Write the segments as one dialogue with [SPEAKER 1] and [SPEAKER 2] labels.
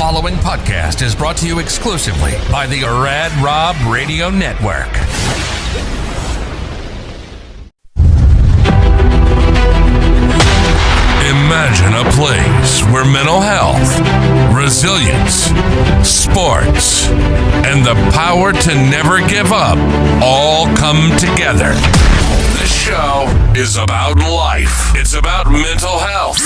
[SPEAKER 1] following podcast is brought to you exclusively by the Rad Rob Radio Network. Imagine a place where mental health, resilience, sports, and the power to never give up all come together. This show is about life. It's about mental health.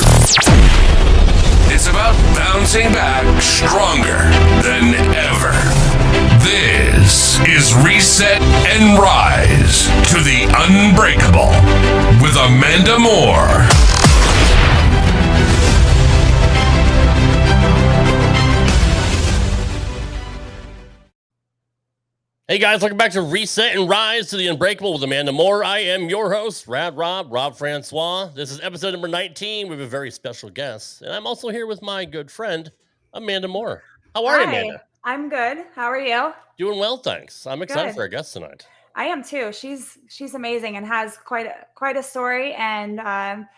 [SPEAKER 1] It's about bouncing back stronger than ever. This is Reset and Rise to the Unbreakable with Amanda Moore.
[SPEAKER 2] Hey guys, welcome back to Reset and Rise to the Unbreakable with Amanda Moore. I am your host, Rad Rob Francois. This is episode number 19. We have a very special guest, and I'm also here with my good friend, Amanda Moore. How are you, Amanda?
[SPEAKER 3] I'm good. How are you?
[SPEAKER 2] Doing well, thanks. I'm excited for our guest tonight.
[SPEAKER 3] I am too. She's amazing and has quite a story and a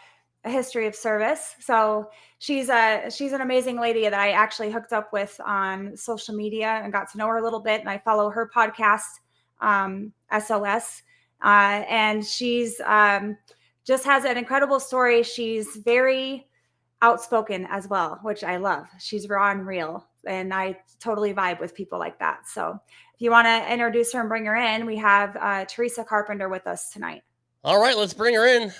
[SPEAKER 3] history of service. So she's an amazing lady that I actually hooked up with on social media and got to know her a little bit. And I follow her podcast, SOS. And she's just has an incredible story. She's very outspoken as well, which I love. She's raw and real. And I totally vibe with people like that. So if you want to introduce her and bring her in, we have Teresa Carpenter with us tonight.
[SPEAKER 2] All right, let's bring her in.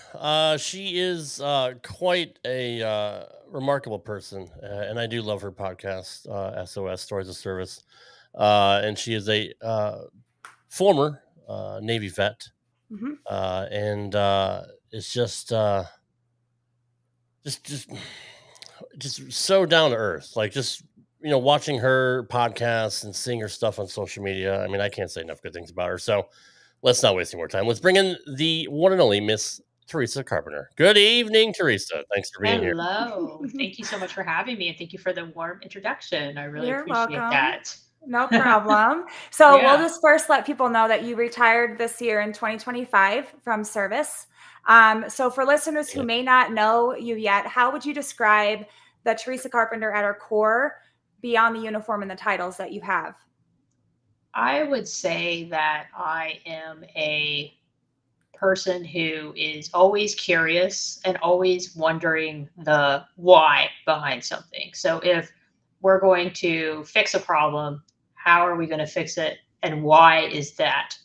[SPEAKER 2] She is quite a remarkable person, and I do love her podcast, SOS, Stories of Service. And she is a former Navy vet, and it's just so down to earth. Like just watching her podcast and seeing her stuff on social media. I mean, I can't say enough good things about her. So let's not waste any more time. Let's bring in the one and only Miss Teresa Carpenter. Good evening, Teresa. Thanks for being here.
[SPEAKER 4] Hello. Thank you so much for having me, and thank you for the warm introduction. I really appreciate
[SPEAKER 3] welcome.
[SPEAKER 4] that.
[SPEAKER 3] No problem. So we'll just first let people know that you retired this year in 2025 from service. So for listeners who may not know you yet, how would you describe the Teresa Carpenter at her core beyond the uniform and the titles that you have?
[SPEAKER 4] I would say that I am a person who is always curious and always wondering the why behind something. So if we're going to fix a problem, how are we going to fix it? And why is that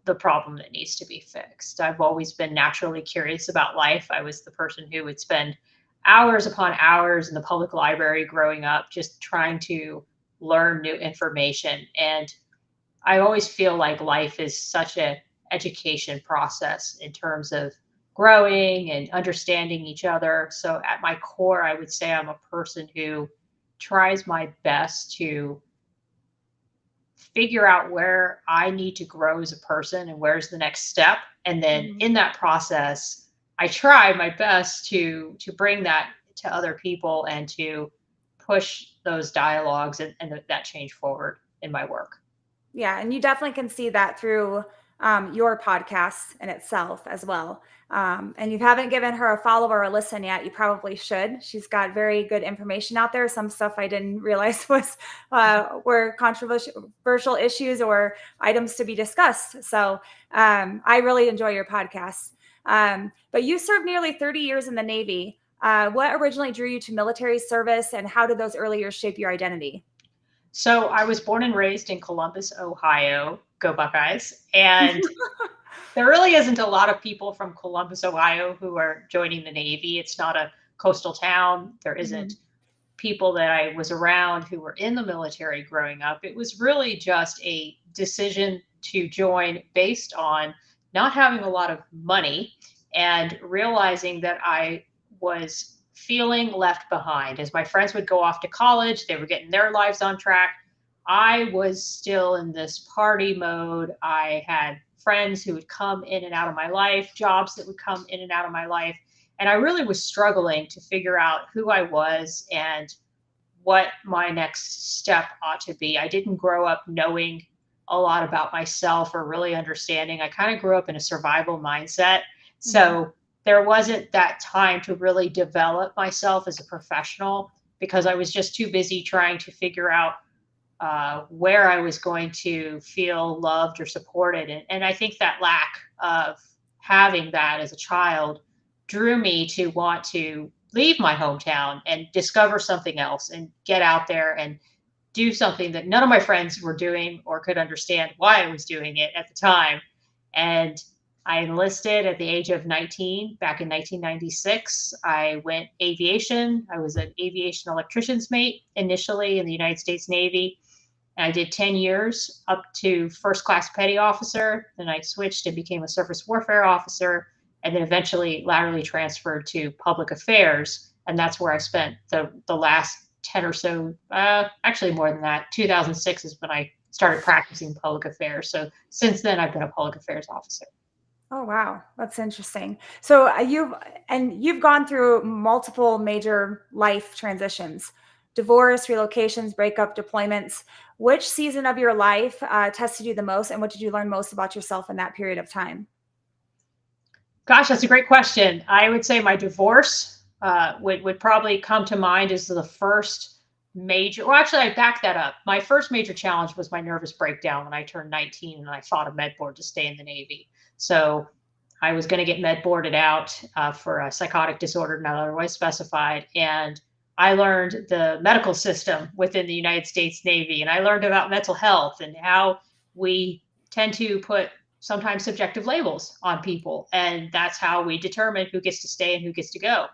[SPEAKER 4] the problem that needs to be fixed? I've always been naturally curious about life. I was the person who would spend hours upon hours in the public library growing up, just trying to learn new information. And I always feel like life is such an education process in terms of growing and understanding each other. So at my core, I would say I'm a person who tries my best to figure out where I need to grow as a person and where's the next step. And then in that process, I try my best to bring that to other people and to push those dialogues and that change forward in my work.
[SPEAKER 3] Yeah, and you definitely can see that through your podcast in itself as well. And you haven't given her a follow or a listen yet. You probably should. She's got very good information out there. Some stuff I didn't realize were controversial issues or items to be discussed. So I really enjoy your podcast. But you served nearly 30 years in the Navy. What originally drew you to military service, and how did those early years shape your identity?
[SPEAKER 4] So I was born and raised in Columbus, Ohio. Go Buckeyes. And there really isn't a lot of people from Columbus, Ohio who are joining the Navy. It's not a coastal town. There isn't people that I was around who were in the military growing up. It was really just a decision to join based on not having a lot of money and realizing that I was feeling left behind. As my friends would go off to college, they were getting their lives on track. I was still in this party mode. I had friends who would come in and out of my life, jobs that would come in and out of my life. And I really was struggling to figure out who I was and what my next step ought to be. I didn't grow up knowing a lot about myself or really understanding. I kind of grew up in a survival mindset. So there wasn't that time to really develop myself as a professional. because I was just too busy trying to figure out where I was going to feel loved or supported. And I think that lack of having that as a child drew me to want to leave my hometown and discover something else and get out there and do something that none of my friends were doing or could understand why I was doing it at the time. And I enlisted at the age of 19 back in 1996. I went aviation. I was an aviation electrician's mate initially in the United States Navy. And I did 10 years up to first class petty officer. Then I switched and became a surface warfare officer, and then eventually laterally transferred to public affairs. And that's where I spent the last 10 or so, actually more than that. 2006 is when I started practicing public affairs. So since then, I've been a public affairs officer.
[SPEAKER 3] Oh, wow. That's interesting. So you've gone through multiple major life transitions, divorce, relocations, breakup, deployments. Which season of your life tested you the most, and what did you learn most about yourself in that period of time?
[SPEAKER 4] Gosh, that's a great question. I would say my divorce would probably come to mind as the first major, well, actually, I back that up. My first major challenge was my nervous breakdown when I turned 19 and I fought a med board to stay in the Navy. So I was going to get med boarded out for a psychotic disorder not otherwise specified. And I learned the medical system within the United States Navy, and I learned about mental health and how we tend to put sometimes subjective labels on people. And that's how we determine who gets to stay and who gets to go.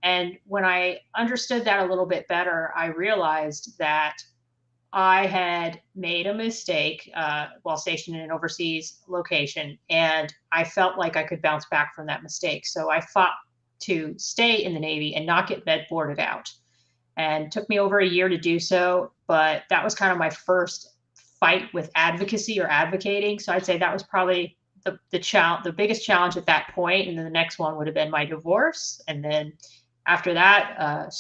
[SPEAKER 4] And when I understood that a little bit better, I realized that I had made a mistake while stationed in an overseas location, and I felt like I could bounce back from that mistake. So I fought to stay in the Navy and not get med boarded out. And it took me over a year to do so, but that was kind of my first fight with advocacy or advocating. So I'd say that was probably the biggest challenge at that point. And then the next one would have been my divorce. And then after that,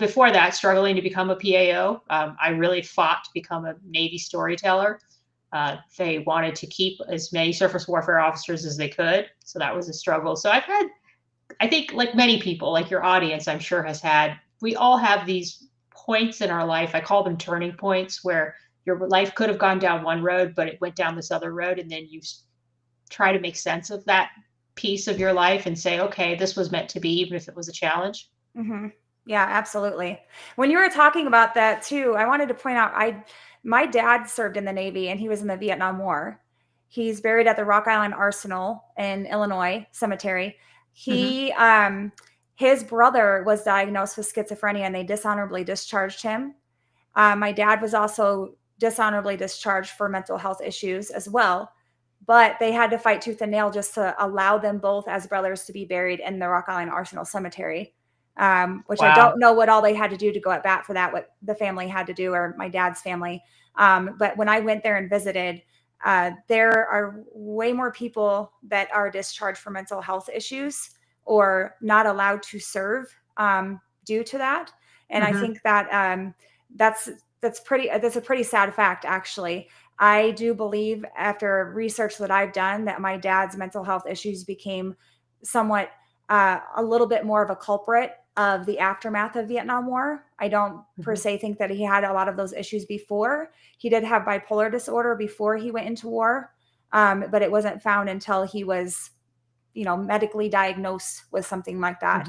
[SPEAKER 4] before that, struggling to become a PAO. I really fought to become a Navy storyteller. They wanted to keep as many surface warfare officers as they could. So that was a struggle. So I've had, I think like many people, like your audience, I'm sure has had, we all have these points in our life. I call them turning points, where your life could have gone down one road, but it went down this other road. And then you try to make sense of that piece of your life and say, okay, this was meant to be, even if it was a challenge.
[SPEAKER 3] Mm-hmm. Yeah, absolutely. When you were talking about that too, I wanted to point out, my dad served in the Navy, and he was in the Vietnam War. He's buried at the Rock Island Arsenal in Illinois Cemetery. He, his brother was diagnosed with schizophrenia, and they dishonorably discharged him. My dad was also dishonorably discharged for mental health issues as well. But they had to fight tooth and nail just to allow them both as brothers to be buried in the Rock Island Arsenal Cemetery, which I don't know what all they had to do to go at bat for that, what the family had to do, or my dad's family. But when I went there and visited, there are way more people that are discharged for mental health issues or not allowed to serve due to that. And I think that that's a pretty sad fact, actually. I do believe, after research that I've done, that my dad's mental health issues became somewhat a little bit more of a culprit of the aftermath of Vietnam War. I don't per se think that he had a lot of those issues before. He did have bipolar disorder before he went into war, but it wasn't found until he was, medically diagnosed with something like that.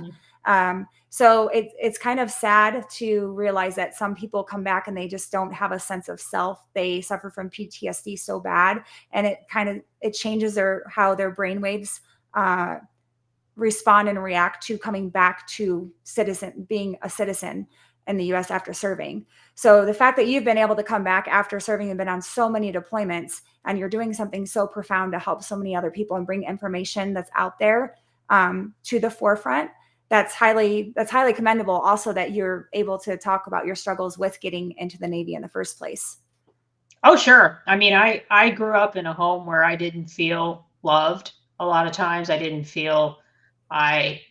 [SPEAKER 3] So it's kind of sad to realize that some people come back and they just don't have a sense of self. They suffer from PTSD so bad, and it changes how their brainwaves respond and react to coming back to being a citizen in the U.S. after serving. So the fact that you've been able to come back after serving and been on so many deployments, and you're doing something so profound to help so many other people and bring information that's out there to the forefront, that's highly commendable. Also, that you're able to talk about your struggles with getting into the Navy in the first place.
[SPEAKER 4] Oh, sure. I mean, I grew up in a home where I didn't feel loved. A lot of times I didn't feel I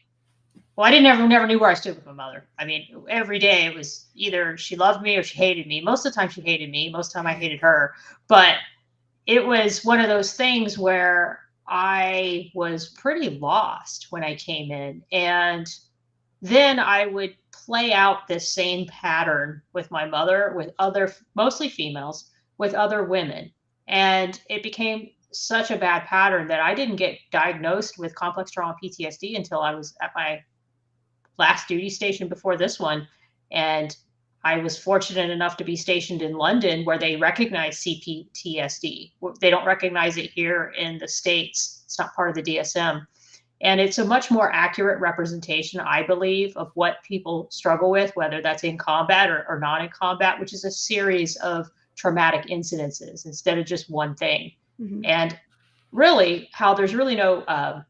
[SPEAKER 4] never knew where I stood with my mother. I mean, every day it was either she loved me or she hated me. Most of the time she hated me. Most of the time I hated her. But it was one of those things where I was pretty lost when I came in. And then I would play out this same pattern with my mother, with other, mostly females, with other women. And it became such a bad pattern that I didn't get diagnosed with complex trauma PTSD until I was at my last duty station before this one. And I was fortunate enough to be stationed in London, where they recognize CPTSD. They don't recognize it here in the States. It's not part of the DSM. And it's a much more accurate representation, I believe, of what people struggle with, whether that's in combat or not in combat, which is a series of traumatic incidences instead of just one thing.
[SPEAKER 3] Mhm.
[SPEAKER 4] And really, how there's really no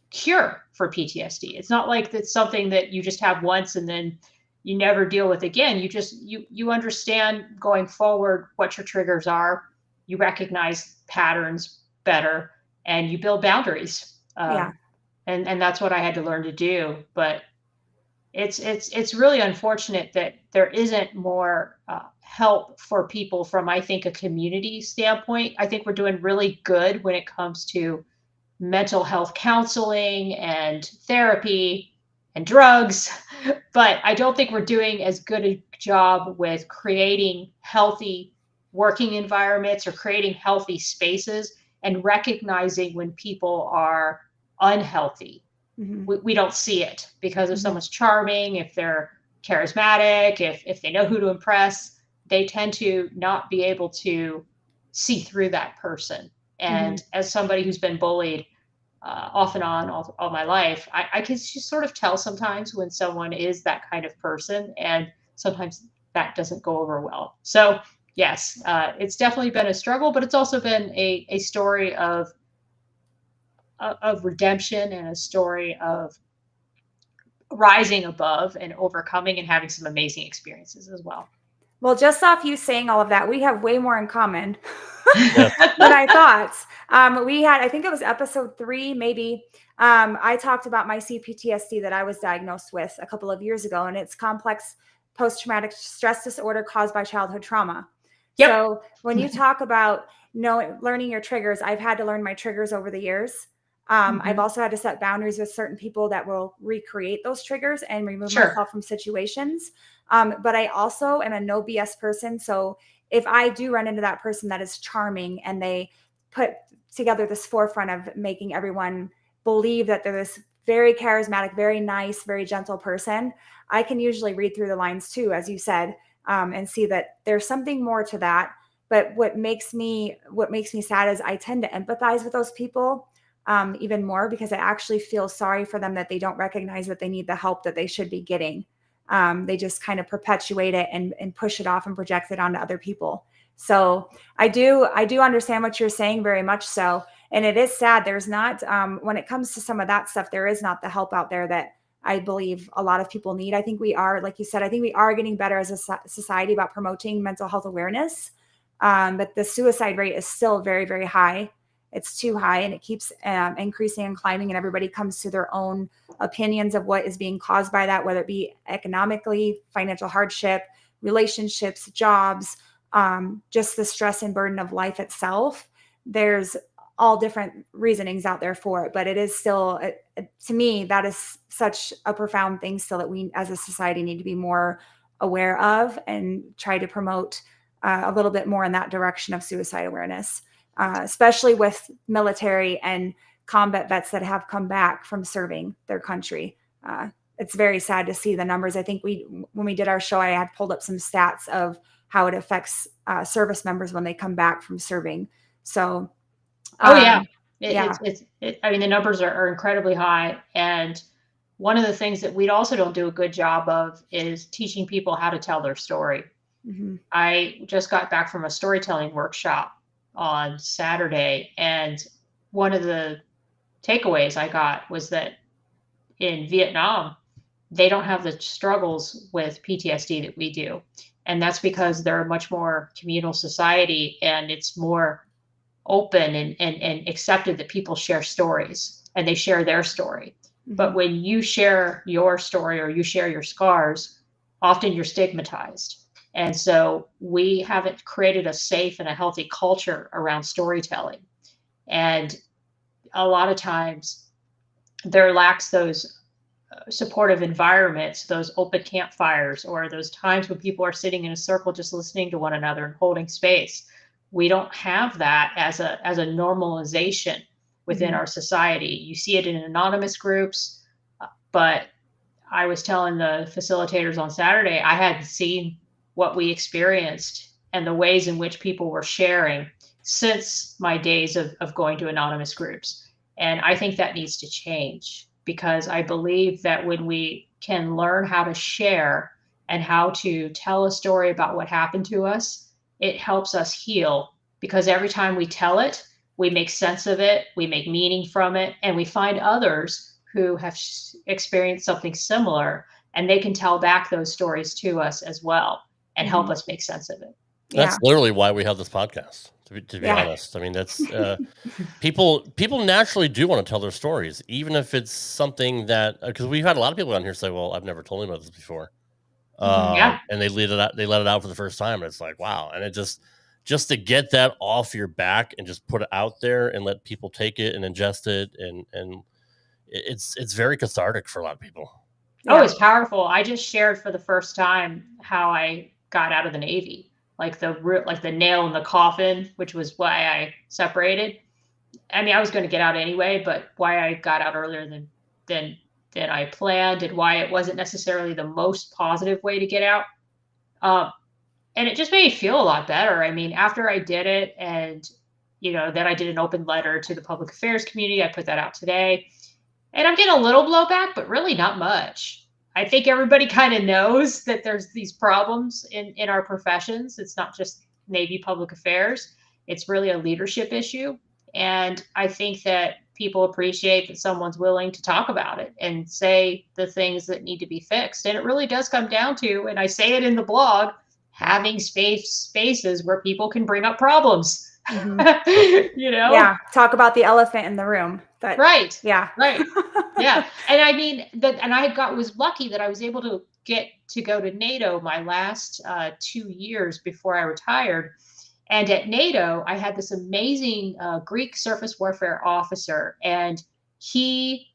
[SPEAKER 4] cure for PTSD. It's not like it's something that you just have once and then you never deal with again. You just you understand going forward what your triggers are. You recognize patterns better, and you build boundaries.
[SPEAKER 3] Yeah.
[SPEAKER 4] And that's what I had to learn to do. But it's really unfortunate that there isn't more help for people from, I think, a community standpoint. I think we're doing really good when it comes to mental health counseling and therapy and drugs, but I don't think we're doing as good a job with creating healthy working environments or creating healthy spaces and recognizing when people are unhealthy.
[SPEAKER 3] Mhm.
[SPEAKER 4] We don't see it because if
[SPEAKER 3] Mhm.
[SPEAKER 4] someone's charming, if they're charismatic, if they know who to impress, they tend to not be able to see through that person. And as somebody who's been bullied off and on all my life, I can just sort of tell sometimes when someone is that kind of person, and sometimes that doesn't go over well. So yes, it's definitely been a struggle, but it's also been a story of redemption and a story of rising above and overcoming and having some amazing experiences as well.
[SPEAKER 3] Well, just off you saying all of that, we have way more in common
[SPEAKER 2] Yes.
[SPEAKER 3] than I thought. We had, I think it was episode 3, maybe. I talked about my CPTSD that I was diagnosed with a couple of years ago, and it's complex post-traumatic stress disorder caused by childhood trauma.
[SPEAKER 4] Yep.
[SPEAKER 3] So when you talk about learning your triggers, I've had to learn my triggers over the years. I've also had to set boundaries with certain people that will recreate those triggers and remove
[SPEAKER 4] Sure.
[SPEAKER 3] myself from situations. But I also am a no BS person. So if I do run into that person that is charming and they put together this forefront of making everyone believe that they're this very charismatic, very nice, very gentle person, I can usually read through the lines too, as you said, and see that there's something more to that. But what makes me sad is I tend to empathize with those people even more, because I actually feel sorry for them that they don't recognize that they need the help that they should be getting. They just kind of perpetuate it and push it off and project it onto other people. So I do understand what you're saying, very much so. And it is sad. There's not, when it comes to some of that stuff, there is not the help out there that I believe a lot of people need. I think we are, like you said, I think we are getting better as a society about promoting mental health awareness. But the suicide rate is still very, very high. It's too high, and it keeps increasing and climbing, and everybody comes to their own opinions of what is being caused by that, whether it be economically, financial hardship, relationships, jobs, just the stress and burden of life itself. There's all different reasonings out there for it, but it is still, to me, that is such a profound thing still that we as a society need to be more aware of and try to promote a little bit more in that direction of suicide awareness. Especially with military and combat vets that have come back from serving their country. It's very sad to see the numbers. I think when we did our show, I had pulled up some stats of how it affects service members when they come back from serving. So,
[SPEAKER 4] yeah.
[SPEAKER 3] Yeah.
[SPEAKER 4] I mean, the numbers are incredibly high. And one of the things that we also don't do a good job of is teaching people how to tell their story.
[SPEAKER 3] Mm-hmm.
[SPEAKER 4] I just got back from a storytelling workshop on Saturday, and one of the takeaways I got was that in Vietnam, they don't have the struggles with PTSD that we do. And that's because they're a much more communal society, and it's more open and accepted that people share stories and they share their story. Mm-hmm. But when you share your story or you share your scars, often you're stigmatized. And so we haven't created a safe and a healthy culture around storytelling. And a lot of times there lacks those supportive environments, those open campfires, or those times when people are sitting in a circle just listening to one another and holding space. We don't have that as a normalization within our society. You see it in anonymous groups, but I was telling the facilitators on Saturday, I hadn't seen what we experienced and the ways in which people were sharing since my days of going to anonymous groups. And I think that needs to change, because I believe that when we can learn how to share and how to tell a story about what happened to us, it helps us heal, because every time we tell it, we make sense of it, we make meaning from it, and we find others who have experienced something similar, and they can tell back those stories to us as well and help us make sense of it.
[SPEAKER 2] That's literally why we have this podcast, to be honest. I mean, that's people naturally do want to tell their stories, even if it's something that, because we've had a lot of people on here say, well, I've never told anybody this before. And they let it out for the first time, and it's like, wow. And it just to get that off your back and just put it out there and let people take it and ingest it, and it's very cathartic for a lot of people.
[SPEAKER 4] Oh, it's powerful. I just shared for the first time how I got out of the Navy, like the nail in the coffin, which was why I separated. I mean, I was going to get out anyway, but why I got out earlier than I planned, and why it wasn't necessarily the most positive way to get out. And it just made me feel a lot better. I mean, after I did it, and then I did an open letter to the public affairs community. I put that out today. And I'm getting a little blowback, but really not much. I think everybody kind of knows that there's these problems in our professions. It's not just Navy public affairs. It's really a leadership issue. And I think that people appreciate that someone's willing to talk about it and say the things that need to be fixed. And it really does come down to, and I say it in the blog, having spaces where people can bring up problems.
[SPEAKER 3] Talk about the elephant in the room.
[SPEAKER 4] Right.
[SPEAKER 3] Yeah.
[SPEAKER 4] Right. Yeah. And I mean and I was lucky that I was able to get to go to NATO my last 2 years before I retired. And at NATO, I had this amazing Greek surface warfare officer, and he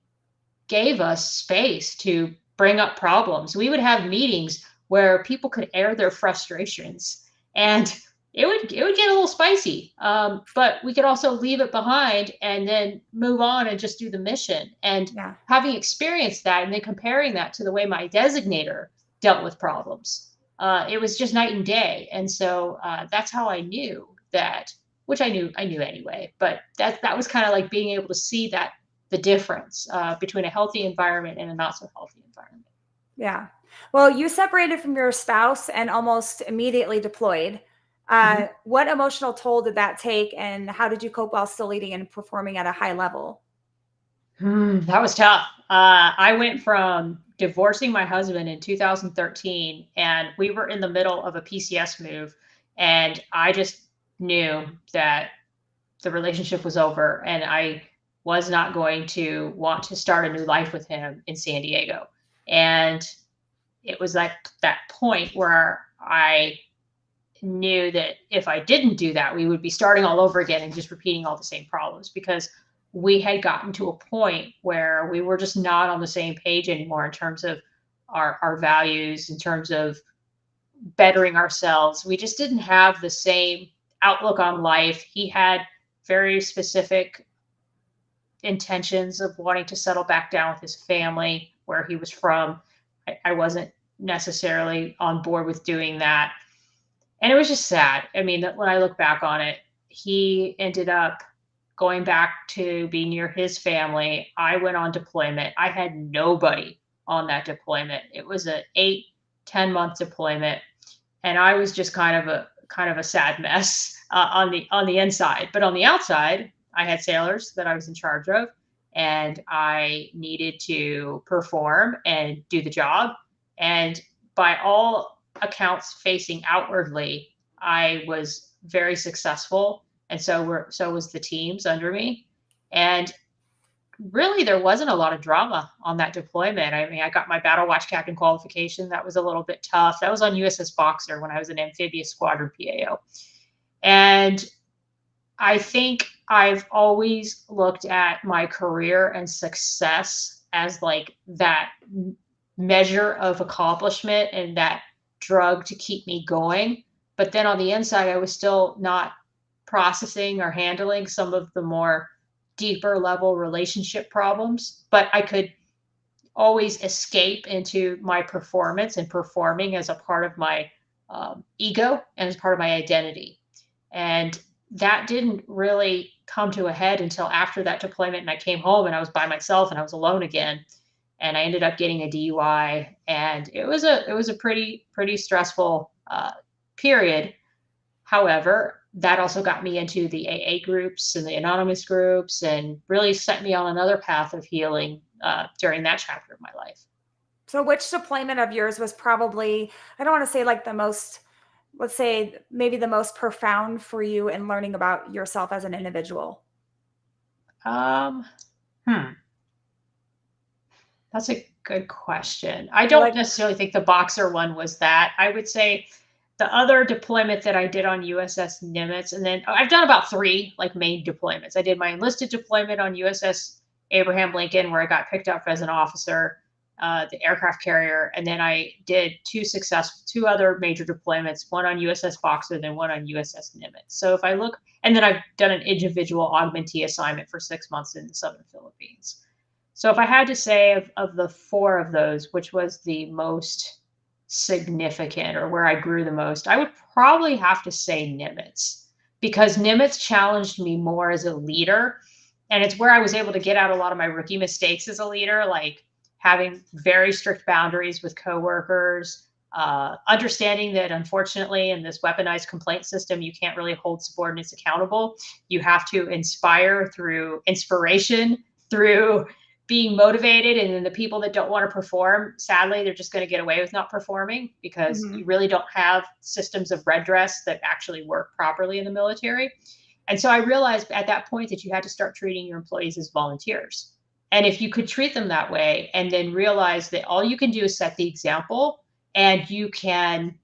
[SPEAKER 4] gave us space to bring up problems. We would have meetings where people could air their frustrations, and it would get a little spicy, but we could also leave it behind and then move on and just do the mission. And having experienced that, and then comparing that to the way my designator dealt with problems, it was just night and day. And so that's how I knew that, which I knew anyway. But that was kind of like being able to see the difference between a healthy environment and a not so healthy environment.
[SPEAKER 3] Yeah. Well, you separated from your spouse and almost immediately deployed. What emotional toll did that take, and how did you cope while still leading and performing at a high level?
[SPEAKER 4] That was tough. I went from divorcing my husband in 2013, and we were in the middle of a PCS move, and I just knew that the relationship was over, and I was not going to want to start a new life with him in San Diego. And it was like that point where I knew that if I didn't do that, we would be starting all over again and just repeating all the same problems, because we had gotten to a point where we were just not on the same page anymore in terms of our values, in terms of bettering ourselves. We just didn't have the same outlook on life. He had very specific intentions of wanting to settle back down with his family where he was from. I wasn't necessarily on board with doing that. And it was just sad. I mean, when I look back on it, he ended up going back to be near his family. I went on deployment. I had nobody on that deployment. It was an 8-10 month deployment, and I was just kind of a sad mess on the inside. But on the outside, I had sailors that I was in charge of, and I needed to perform and do the job. And by all accounts facing outwardly, I was very successful, and so was the teams under me. And really, there wasn't a lot of drama on that deployment. I mean, I got my Battle Watch Captain qualification. That was a little bit tough. That was on USS Boxer when I was an amphibious squadron PAO. And I think I've always looked at my career and success as like that measure of accomplishment and that drug to keep me going. But then on the inside, I was still not processing or handling some of the more deeper level relationship problems. But I could always escape into my performance and performing as a part of my ego and as part of my identity. And that didn't really come to a head until after that deployment. And I came home and I was by myself and I was alone again. And I ended up getting a DUI. And it was a pretty stressful period. However, that also got me into the AA groups and the anonymous groups and really set me on another path of healing during that chapter of my life.
[SPEAKER 3] So which deployment of yours was probably, I don't want to say like the most, let's say maybe the most profound for you in learning about yourself as an individual?
[SPEAKER 4] That's a good question. I don't necessarily think the boxer one was that. I would say the other deployment that I did on USS Nimitz, and then I've done about 3 like main deployments. I did my enlisted deployment on USS Abraham Lincoln, where I got picked up as an officer, the aircraft carrier, and then I did 2 other major deployments, one on USS Boxer, then one on USS Nimitz. So if I look, and then I've done an individual augmentee assignment for 6 months in the Southern Philippines. So if I had to say of the 4 of those, which was the most significant or where I grew the most, I would probably have to say Nimitz, because Nimitz challenged me more as a leader. And it's where I was able to get out a lot of my rookie mistakes as a leader, like having very strict boundaries with coworkers, understanding that unfortunately in this weaponized complaint system, you can't really hold subordinates accountable. You have to inspire through inspiration, through being motivated. And then the people that don't want to perform, sadly, they're just going to get away with not performing because you really don't have systems of redress that actually work properly in the military. And so I realized at that point that you had to start treating your employees as volunteers. And if you could treat them that way and then realize that all you can do is set the example, and you can,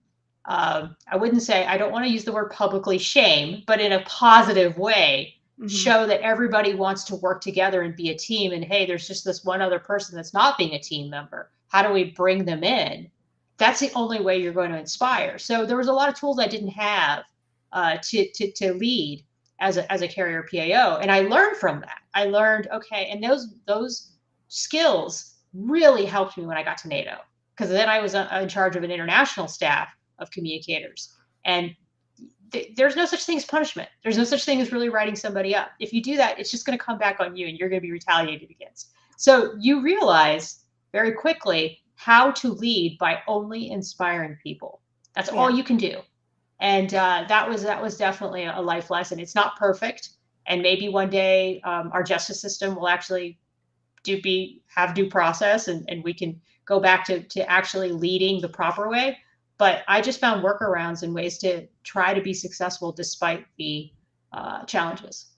[SPEAKER 4] I wouldn't say, I don't want to use the word publicly shame, but in a positive way, show that everybody wants to work together and be a team. And hey, there's just this one other person that's not being a team member. How do we bring them in? That's the only way you're going to inspire. So there was a lot of tools I didn't have to lead as a carrier PAO. And I learned from that. I learned, okay, and those skills really helped me when I got to NATO, because then I was in charge of an international staff of communicators. And there's no such thing as punishment. There's no such thing as really writing somebody up. If you do that, it's just going to come back on you and you're going to be retaliated against. So you realize very quickly how to lead by only inspiring people. That's all you can do. And that was definitely a life lesson. It's not perfect. And maybe one day our justice system will actually have due process and we can go back to actually leading the proper way. But I just found workarounds and ways to try to be successful despite the challenges.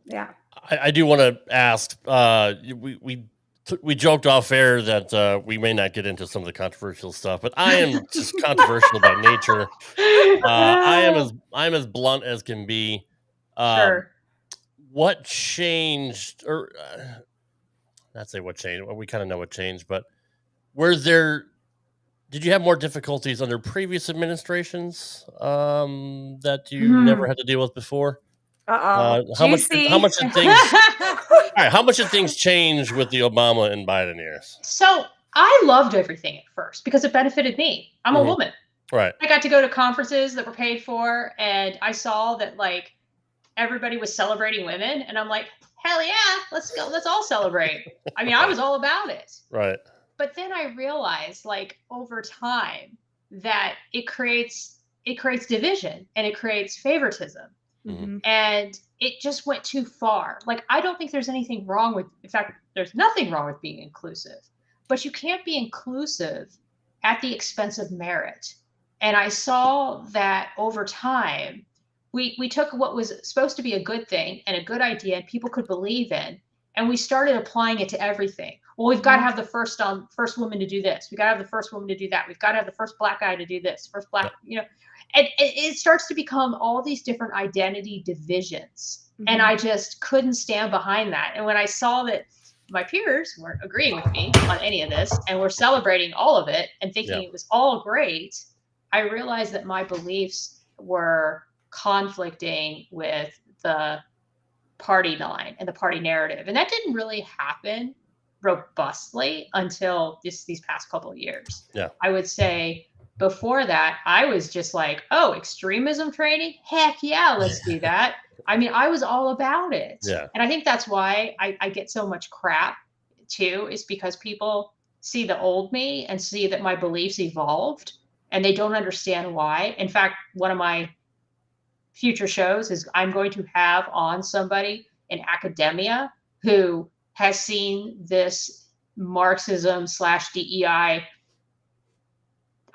[SPEAKER 3] Yeah.
[SPEAKER 2] I do want to ask, we joked off air that we may not get into some of the controversial stuff, but I am just controversial by nature. I'm as blunt as can be.
[SPEAKER 4] Sure.
[SPEAKER 2] What changed, or not say what changed, well, we kind of know what changed, but did you have more difficulties under previous administrations that you never had to deal with before? How much did things change with the Obama and Biden years?
[SPEAKER 4] So I loved everything at first because it benefited me. I'm a woman.
[SPEAKER 2] Right.
[SPEAKER 4] I got to go to conferences that were paid for, and I saw that like everybody was celebrating women, and I'm like, hell yeah, let's go. Let's all celebrate. I mean, I was all about it.
[SPEAKER 2] Right.
[SPEAKER 4] But then I realized, like, over time, that it creates division and it creates favoritism. And it just went too far. Like, I don't think there's anything wrong with, in fact, there's nothing wrong with being inclusive, but you can't be inclusive at the expense of merit. And I saw that over time, we took what was supposed to be a good thing and a good idea and people could believe in, and we started applying it to everything. Well, we've got to have the first woman to do this. We've got to have the first woman to do that. We've got to have the first Black guy to do this. First Black, and it starts to become all these different identity divisions. And I just couldn't stand behind that. And when I saw that my peers weren't agreeing with me on any of this and were celebrating all of it and thinking it was all great, I realized that my beliefs were conflicting with the party line and the party narrative. And that didn't really happen robustly until these past couple of years.
[SPEAKER 2] Yeah.
[SPEAKER 4] I would say before that, I was just like, oh, extremism training? Heck yeah, let's do that. I mean, I was all about it.
[SPEAKER 2] Yeah.
[SPEAKER 4] And I think that's why I get so much crap too, is because people see the old me and see that my beliefs evolved and they don't understand why. In fact, one of my future shows is I'm going to have on somebody in academia who has seen this Marxism / DEI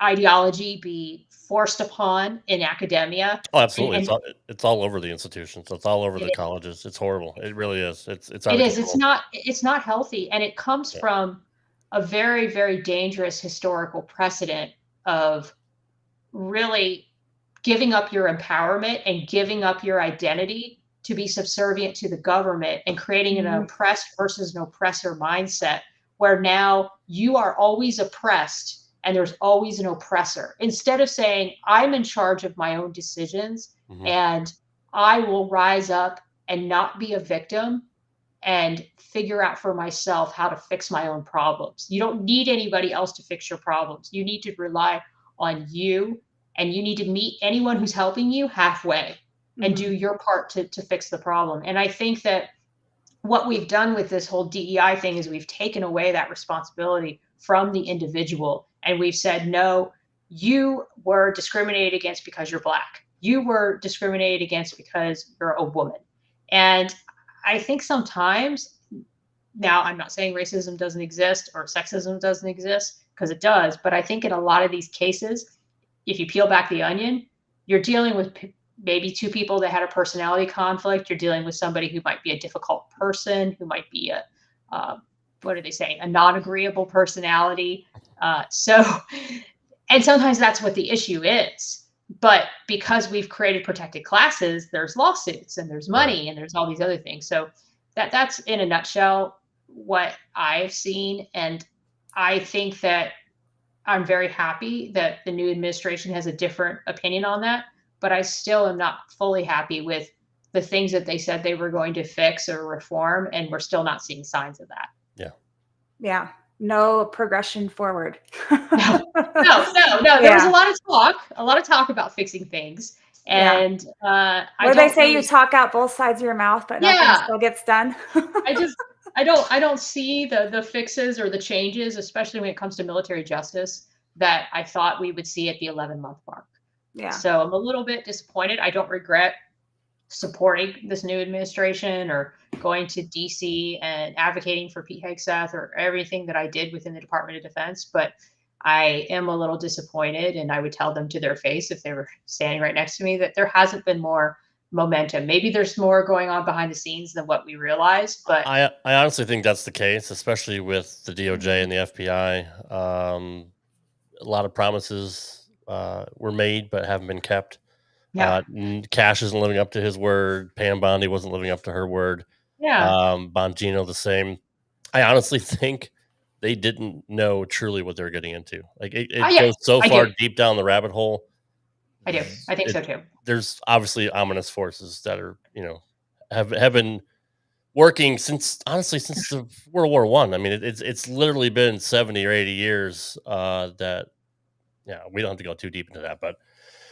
[SPEAKER 4] ideology be forced upon in academia.
[SPEAKER 2] Oh, absolutely. It's all over the institutions. It's all over the colleges. It's horrible. It really is. It's out of control.
[SPEAKER 4] It's not healthy. And it comes from a very, very dangerous historical precedent of really giving up your empowerment and giving up your identity to be subservient to the government and creating an oppressed versus an oppressor mindset where now you are always oppressed and there's always an oppressor. Instead of saying, I'm in charge of my own decisions and I will rise up and not be a victim and figure out for myself how to fix my own problems. You don't need anybody else to fix your problems. You need to rely on you, and you need to meet anyone who's helping you halfway and do your part to fix the problem. And I think that what we've done with this whole DEI thing is we've taken away that responsibility from the individual. And we've said, no, you were discriminated against because you're Black. You were discriminated against because you're a woman. And I think sometimes, now I'm not saying racism doesn't exist or sexism doesn't exist, because it does. But I think in a lot of these cases, if you peel back the onion, you're dealing with maybe two people that had a personality conflict. You're dealing with somebody who might be a difficult person, who might be what are they saying? A non-agreeable personality. And sometimes that's what the issue is. But because we've created protected classes, there's lawsuits and there's money and there's all these other things. So that's in a nutshell what I've seen. And I think that I'm very happy that the new administration has a different opinion on that, but I still am not fully happy with the things that they said they were going to fix or reform, and we're still not seeing signs of that.
[SPEAKER 2] Yeah.
[SPEAKER 3] Yeah. No progression forward.
[SPEAKER 4] No. There was a lot of talk about fixing things. And
[SPEAKER 3] they say you talk out both sides of your mouth, but nothing still gets done.
[SPEAKER 4] I don't see the fixes or the changes, especially when it comes to military justice, that I thought we would see at the 11-month mark.
[SPEAKER 3] Yeah.
[SPEAKER 4] So I'm a little bit disappointed. I don't regret supporting this new administration or going to DC and advocating for Pete Hegseth or everything that I did within the Department of Defense, but I am a little disappointed, and I would tell them to their face if they were standing right next to me that there hasn't been more momentum. Maybe there's more going on behind the scenes than what we realized, but
[SPEAKER 2] I honestly think that's the case, especially with the DOJ and the FBI. A lot of promises were made but haven't been kept. Cash isn't living up to his word. Pam Bondi wasn't living up to her word. Bongino the same. I honestly think they didn't know truly what they were getting into. Like it goes so far deep down the rabbit hole.
[SPEAKER 4] I do. I think so too.
[SPEAKER 2] There's obviously ominous forces that are, have been working since the World War I. I mean, it's literally been 70 or 80 years that, we don't have to go too deep into that, but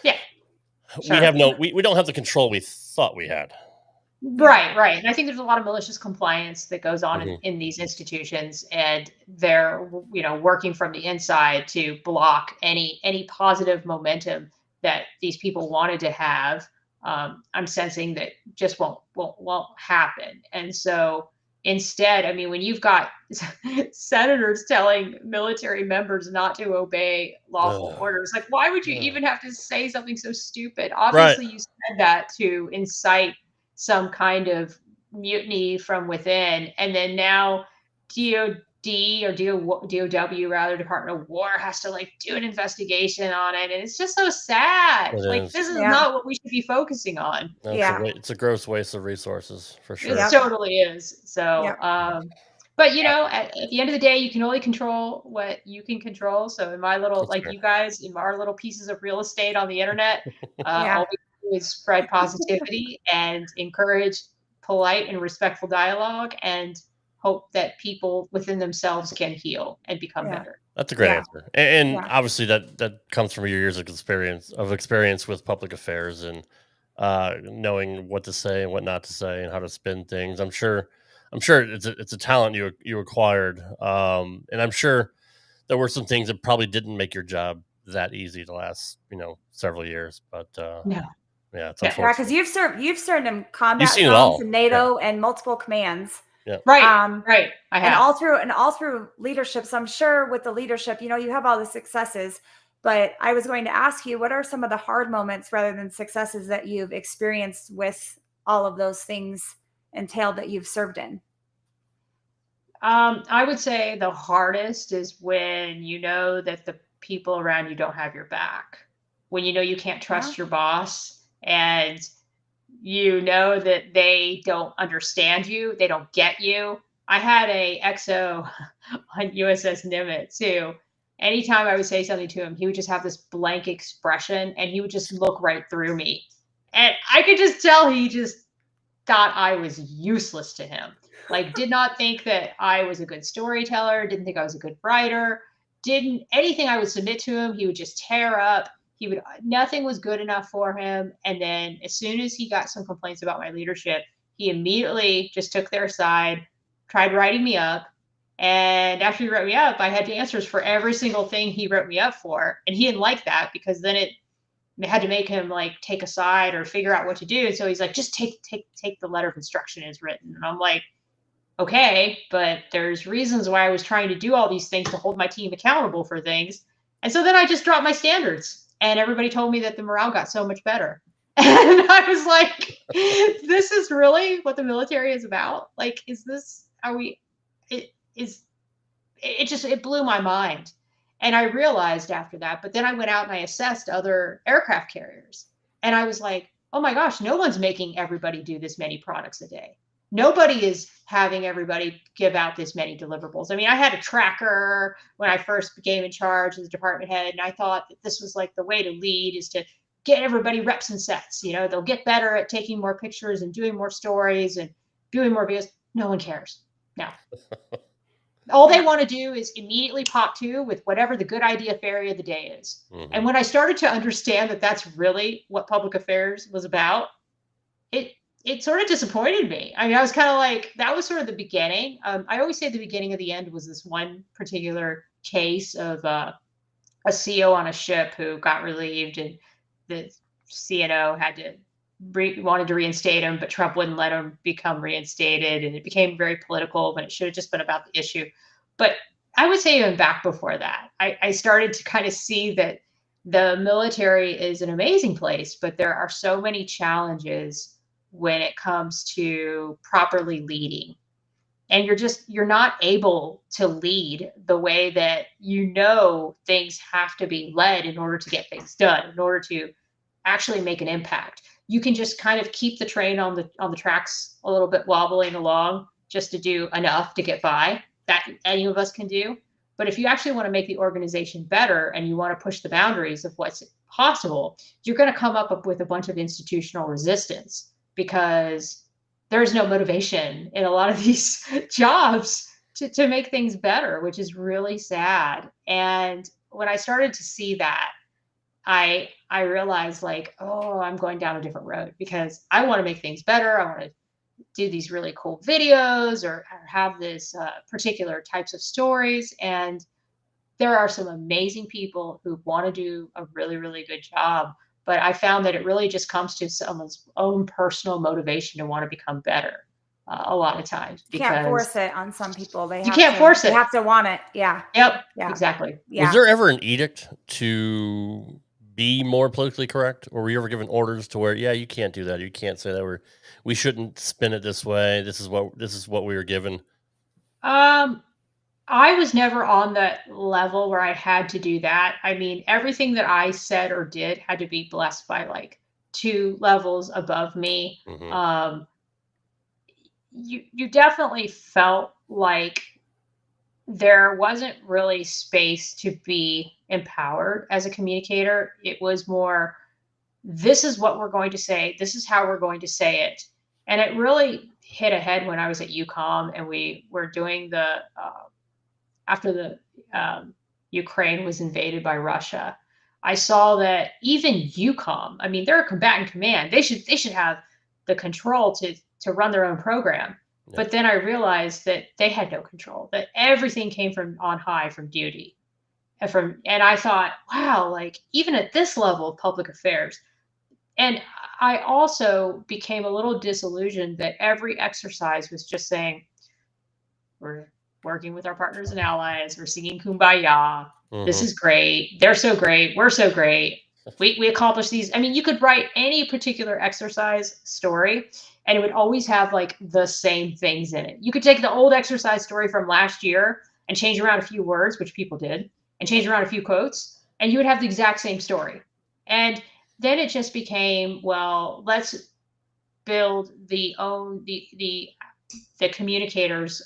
[SPEAKER 4] sure.
[SPEAKER 2] we don't have the control we thought we had.
[SPEAKER 4] Right. And I think there's a lot of malicious compliance that goes on in these institutions, and they're, working from the inside to block any positive momentum that these people wanted to have. I'm sensing that just won't happen. And so instead, I mean, when you've got senators telling military members not to obey lawful orders, like, why would you even have to say something so stupid? Obviously, you said that to incite some kind of mutiny from within. And then now DOD or DOW, rather, Department of War, has to do an investigation on it. And it's just so sad. This is not what we should be focusing on.
[SPEAKER 2] It's a gross waste of resources, for sure.
[SPEAKER 4] It totally is. So, But at the end of the day, you can only control what you can control. So in my little,
[SPEAKER 2] That's
[SPEAKER 4] like
[SPEAKER 2] fair.
[SPEAKER 4] you guys, in our little pieces of real estate on the internet,
[SPEAKER 3] Yeah.
[SPEAKER 4] all we do is spread positivity and encourage polite and respectful dialogue, and hope that people within themselves can heal and become
[SPEAKER 3] Yeah.
[SPEAKER 4] better.
[SPEAKER 2] That's a great
[SPEAKER 3] Yeah.
[SPEAKER 2] answer, and
[SPEAKER 3] Yeah.
[SPEAKER 2] obviously that comes from your years of experience with public affairs and knowing what to say and what not to say and how to spin things. I'm sure it's a talent you acquired, and I'm sure there were some things that probably didn't make your job that easy the last several years, but
[SPEAKER 4] No.
[SPEAKER 2] yeah, it's
[SPEAKER 4] Yeah.
[SPEAKER 3] Yeah, because
[SPEAKER 2] unfortunate.
[SPEAKER 3] you've served in
[SPEAKER 2] You've
[SPEAKER 3] combat
[SPEAKER 2] seen it
[SPEAKER 3] zones
[SPEAKER 2] all.
[SPEAKER 3] in
[SPEAKER 2] Yeah,
[SPEAKER 3] NATO and multiple commands.
[SPEAKER 2] yeah.
[SPEAKER 4] Right.
[SPEAKER 3] Um,
[SPEAKER 4] Right. I
[SPEAKER 3] and
[SPEAKER 4] have.
[SPEAKER 3] all through leadership. So I'm sure with the leadership, you have all the successes, but I was going to ask you, what are some of the hard moments rather than successes that you've experienced with all of those things entailed that you've served in?
[SPEAKER 4] I would say the hardest is when you know that the people around you don't have your back. When you know you can't
[SPEAKER 3] Yeah.
[SPEAKER 4] trust your boss, and you know that they don't understand you, they don't get you. I had a XO on USS Nimitz who, anytime I would say something to him, he would just have this blank expression and he would just look right through me. And I could just tell he just thought I was useless to him. Like, did not think that I was a good storyteller, didn't think I was a good writer, didn't anything I would submit to him, he would just tear up. He would Nothing was good enough for him. And then as soon as he got some complaints about my leadership, he immediately just took their side, tried writing me up. And after he wrote me up, I had answers for every single thing he wrote me up for. And he didn't like that, because then it had to make him like take a side or figure out what to do. And so he's like, just take the letter of instruction as written. And I'm like, okay, but there's reasons why I was trying to do all these things to hold my team accountable for things. And so then I just dropped my standards, and everybody told me that the morale got so much better. And I was like, this is really what the military is about? Like, it blew my mind. And I realized after that, but then I went out and I assessed other aircraft carriers. And I was like, oh my gosh, no one's making everybody do this many products a day. Nobody is having everybody give out this many deliverables. I mean, I had a tracker when I first became in charge as a department head, and I thought that this was like the way to lead, is to get everybody reps and sets. They'll get better at taking more pictures and doing more stories and doing more videos. No one cares. No. All they want to do is immediately pop to with whatever the good idea fairy of the day is.
[SPEAKER 2] Mm-hmm.
[SPEAKER 4] And when I started to understand that that's really what public affairs was about, it sort of disappointed me. I mean, I was kind of like, that was sort of the beginning. I always say the beginning of the end was this one particular case of a CO on a ship who got relieved, and the CNO wanted to reinstate him, but Trump wouldn't let him become reinstated, and it became very political when it should have just been about the issue. But I would say even back before that, I started to kind of see that the military is an amazing place, but there are so many challenges when it comes to properly leading. And you're not able to lead the way that things have to be led in order to get things done, in order to actually make an impact. You can just kind of keep the train on the tracks a little bit wobbling along just to do enough to get by. That any of us can do. But if you actually want to make the organization better and you want to push the boundaries of what's possible, you're going to come up with a bunch of institutional resistance, because there's no motivation in a lot of these jobs to make things better, which is really sad. And when I started to see that, I realized, like, oh, I'm going down a different road, because I want to make things better. I want to do these really cool videos, or have this particular types of stories. And there are some amazing people who want to do a really, really good job. But I found that it really just comes to someone's own personal motivation to want to become better a lot of times.
[SPEAKER 3] You can't force it on some people.
[SPEAKER 4] You can't force it.
[SPEAKER 3] They have to want it. Yeah.
[SPEAKER 4] Yep.
[SPEAKER 3] Yeah.
[SPEAKER 4] Exactly.
[SPEAKER 3] Yeah.
[SPEAKER 2] Was there ever an edict to be more politically correct, or were you ever given orders to where, yeah, you can't do that, you can't say that, we shouldn't spin it this way, this is what we were given?
[SPEAKER 4] I was never on that level where I had to do that. I mean, everything that I said or did had to be blessed by like 2 levels above me.
[SPEAKER 2] Mm-hmm.
[SPEAKER 4] you definitely felt like there wasn't really space to be empowered as a communicator. It was more, this is what we're going to say, this is how we're going to say it. And it really hit ahead when I was at UCOM and we were doing after the Ukraine was invaded by Russia. I saw that even UCOM, I mean, they're a combatant command. They should have the control to run their own program.
[SPEAKER 2] Yeah.
[SPEAKER 4] But then I realized that they had no control, that everything came from on high, from duty. And I thought, wow, like even at this level of public affairs. And I also became a little disillusioned that every exercise was just saying, we're working with our partners and allies, we're singing Kumbaya. This is great. They're so great. We're so great. We accomplished these. I mean, you could write any particular exercise story and it would always have like the same things in it. You could take the old exercise story from last year and change around a few words, which people did, and change around a few quotes, and you would have the exact same story. And then it just became, well, let's build the communicator's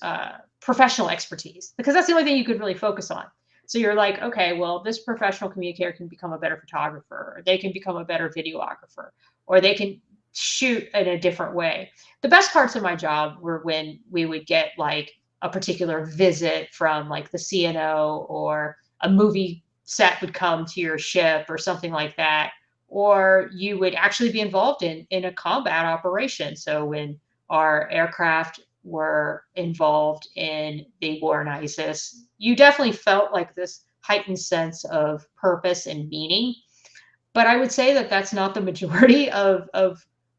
[SPEAKER 4] professional expertise, because that's the only thing you could really focus on. So you're like, okay, well, this professional communicator can become a better photographer, or they can become a better videographer, or they can shoot in a different way. The best parts of my job were when we would get like a particular visit from like the CNO, or a movie set would come to your ship or something like that, or you would actually be involved in a combat operation. So when our aircraft were involved in the war in ISIS, you definitely felt like this heightened sense of purpose and meaning. But I would say that that's not the majority of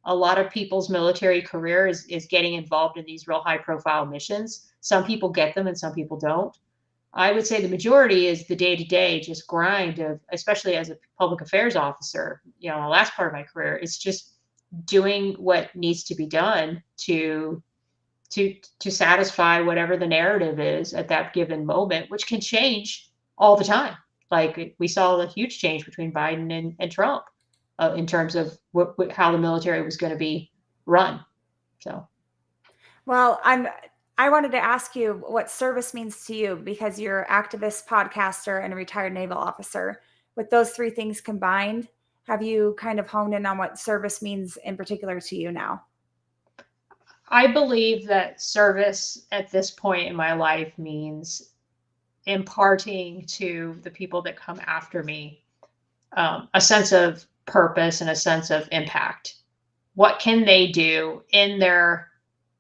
[SPEAKER 4] a lot of people's military career is getting involved in these real high profile missions. Some people get them and some people don't. I would say the majority is the day-to-day just grind of, especially as a public affairs officer, the last part of my career, it's just doing what needs to be done to satisfy whatever the narrative is at that given moment, which can change all the time. Like we saw a huge change between Biden and Trump in terms of how the military was going to be run. So,
[SPEAKER 3] well, I wanted to ask you what service means to you, because you're an activist, podcaster, and a retired naval officer. With those three things combined, have you kind of honed in on what service means in particular to you now?
[SPEAKER 4] I believe that service at this point in my life means imparting to the people that come after me a sense of purpose and a sense of impact. What can they do in their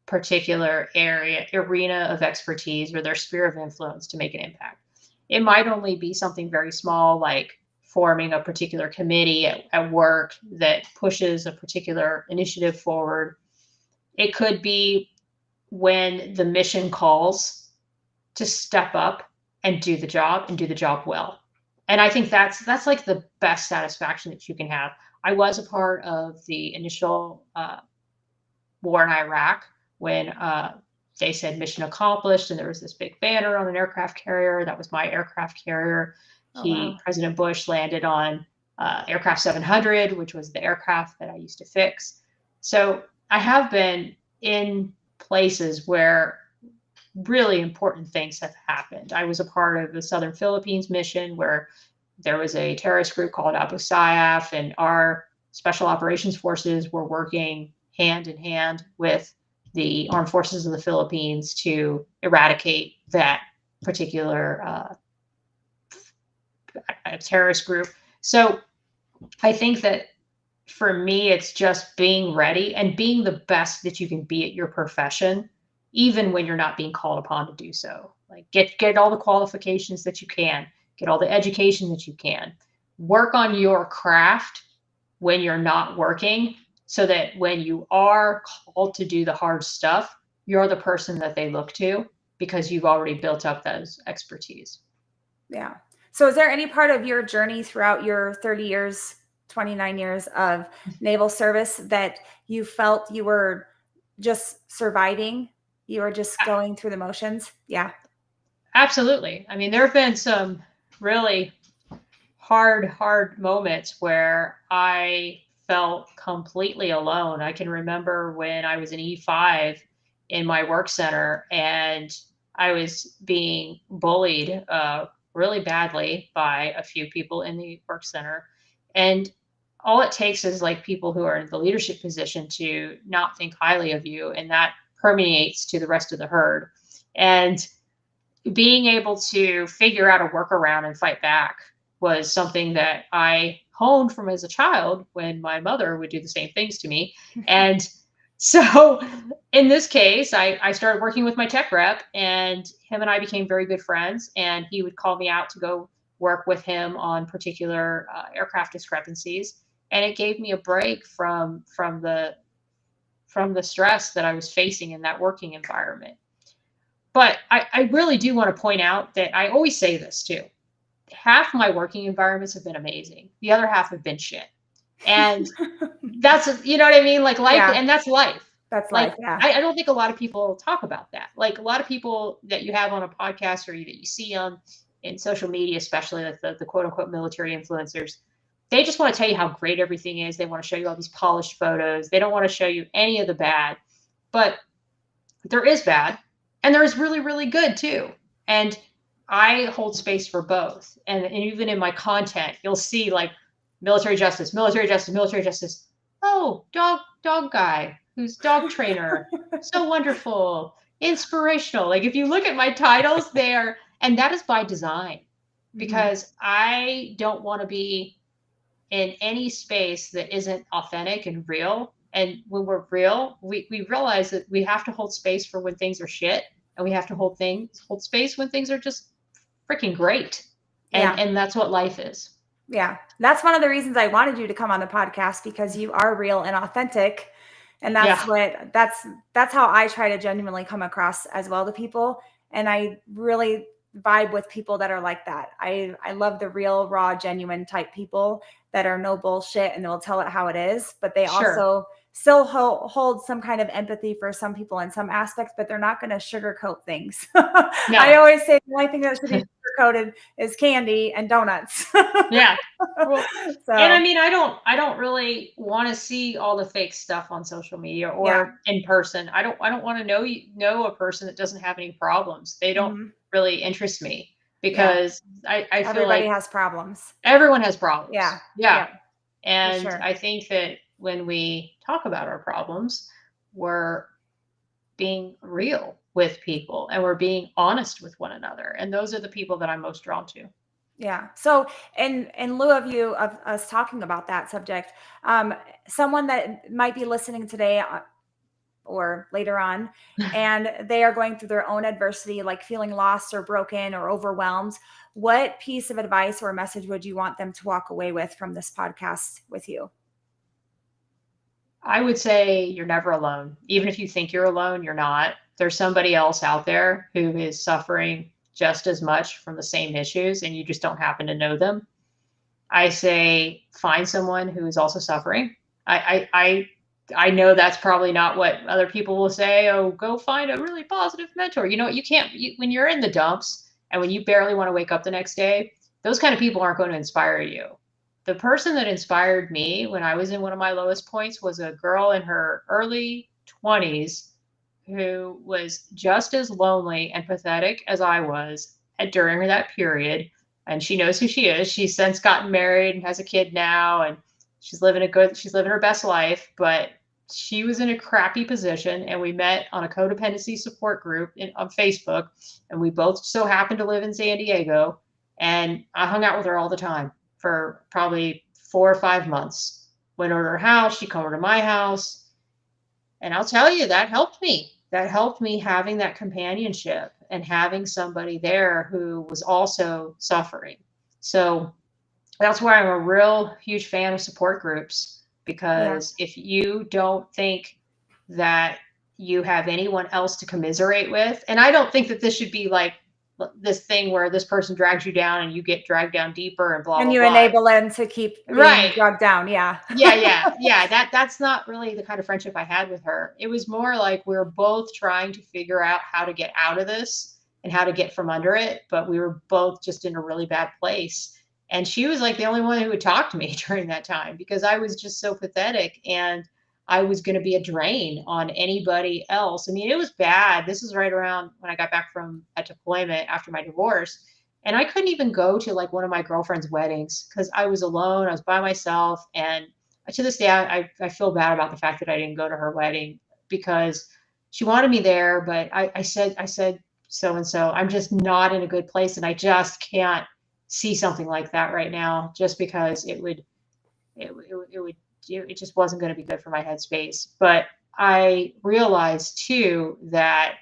[SPEAKER 4] particular arena of expertise or their sphere of influence to make an impact? It might only be something very small, like forming a particular committee at work that pushes a particular initiative forward. It could be when the mission calls to step up and do the job well. And I think that's like the best satisfaction that you can have. I was a part of the initial war in Iraq when they said mission accomplished, and there was this big banner on an aircraft carrier. That was my aircraft carrier.
[SPEAKER 3] Wow.
[SPEAKER 4] President Bush landed on aircraft 700, which was the aircraft that I used to fix. So I have been in places where really important things have happened. I was a part of the Southern Philippines mission where there was a terrorist group called Abu Sayyaf, and our special operations forces were working hand in hand with the armed forces of the Philippines to eradicate that particular terrorist group. So I think that for me, it's just being ready and being the best that you can be at your profession, even when you're not being called upon to do so. Like get all the qualifications that you can, get all the education that you can, work on your craft when you're not working, so that when you are called to do the hard stuff, you're the person that they look to because you've already built up those expertise.
[SPEAKER 3] Yeah. So is there any part of your journey throughout your 30 years, 29 years of naval service that you felt you were just surviving? You were just going through the motions? Yeah.
[SPEAKER 4] Absolutely. I mean, there have been some really hard moments where I felt completely alone. I can remember when I was an E5 in my work center, and I was being bullied really badly by a few people in the work center. And all it takes is like people who are in the leadership position to not think highly of you, and that permeates to the rest of the herd. And being able to figure out a workaround and fight back was something that I honed from as a child when my mother would do the same things to me. And so in this case, I started working with my tech rep, and him and I became very good friends, and he would call me out to go work with him on particular aircraft discrepancies. And it gave me a break from the stress that I was facing in that working environment. But I really do want to point out that I always say this too. Half my working environments have been amazing. The other half have been shit. And that's, you know what I mean? Like life,
[SPEAKER 3] Yeah.
[SPEAKER 4] and that's life.
[SPEAKER 3] That's
[SPEAKER 4] Like,
[SPEAKER 3] life. Yeah.
[SPEAKER 4] I don't think a lot of people talk about that. Like a lot of people that you have on a podcast or that you see on in social media, especially like the quote unquote military influencers, they just want to tell you how great everything is. They want to show you all these polished photos. They don't want to show you any of the bad. But there is bad, and there is really, really good too. And I hold space for both. And even in my content, you'll see like military justice, military justice, military justice. Oh, dog guy who's dog trainer. So wonderful, inspirational. Like if you look at my titles there, and that is by design, because I don't want to be in any space that isn't authentic and real. And when we're real, we realize that we have to hold space for when things are shit, and we have to hold space when things are just freaking great. And that's what life is.
[SPEAKER 3] Yeah. That's one of the reasons I wanted you to come on the podcast, because you are real and authentic. And that's that's how I try to genuinely come across as well to people. And I really vibe with people that are like that. I love the real, raw, genuine type people that are no bullshit and they'll tell it how it is, but they also still hold some kind of empathy for some people in some aspects, but they're not going to sugarcoat things.
[SPEAKER 4] No.
[SPEAKER 3] I always say the only thing that should be sugarcoated is candy and donuts.
[SPEAKER 4] Yeah. Well,
[SPEAKER 3] So,
[SPEAKER 4] and I mean, I don't really want to see all the fake stuff on social media or in person. I don't want to know a person that doesn't have any problems. They don't really interest me, because I feel
[SPEAKER 3] everybody
[SPEAKER 4] like
[SPEAKER 3] has problems.
[SPEAKER 4] everyone has problems.
[SPEAKER 3] Yeah.
[SPEAKER 4] And
[SPEAKER 3] sure.
[SPEAKER 4] I think that when we talk about our problems, we're being real with people and we're being honest with one another. And those are the people that I'm most drawn to.
[SPEAKER 3] Yeah. So in lieu of us talking about that subject, someone that might be listening today or later on, and they are going through their own adversity, like feeling lost or broken or overwhelmed, what piece of advice or message would you want them to walk away with from this podcast with you?
[SPEAKER 4] I would say you're never alone. Even if you think you're alone, you're not. There's somebody else out there who is suffering just as much from the same issues, and you just don't happen to know them. I say find someone who is also suffering. I know that's probably not what other people will say. Oh, go find a really positive mentor. You know, when you're in the dumps and when you barely want to wake up the next day, those kind of people aren't going to inspire you. The person that inspired me when I was in one of my lowest points was a girl in her early 20s who was just as lonely and pathetic as I was during that period. And she knows who she is. She's since gotten married and has a kid now, and she's living her best life, but she was in a crappy position. And we met on a codependency support group on Facebook. And we both so happened to live in San Diego. And I hung out with her all the time for probably 4 or 5 months. Went over to her house, she come over to my house. And I'll tell you, that helped me. That helped me, having that companionship and having somebody there who was also suffering. So that's why I'm a real huge fan of support groups, because if you don't think that you have anyone else to commiserate with, and I don't think that this should be like this thing where this person drags you down and you get dragged down deeper and blah,
[SPEAKER 3] and
[SPEAKER 4] blah,
[SPEAKER 3] you
[SPEAKER 4] blah.
[SPEAKER 3] enable them to keep being drugged down. Yeah.
[SPEAKER 4] That's not really the kind of friendship I had with her. It was more like we were both trying to figure out how to get out of this and how to get from under it. But we were both just in a really bad place. And she was like the only one who would talk to me during that time, because I was just so pathetic. And I was going to be a drain on anybody else. I mean, it was bad. This is right around when I got back from a deployment after my divorce. And I couldn't even go to like one of my girlfriend's weddings because I was alone. I was by myself. And to this day, I feel bad about the fact that I didn't go to her wedding because she wanted me there. But I said, so and so, I'm just not in a good place. And I just can't see something like that right now just because it just wasn't going to be good for my headspace. But I realized too that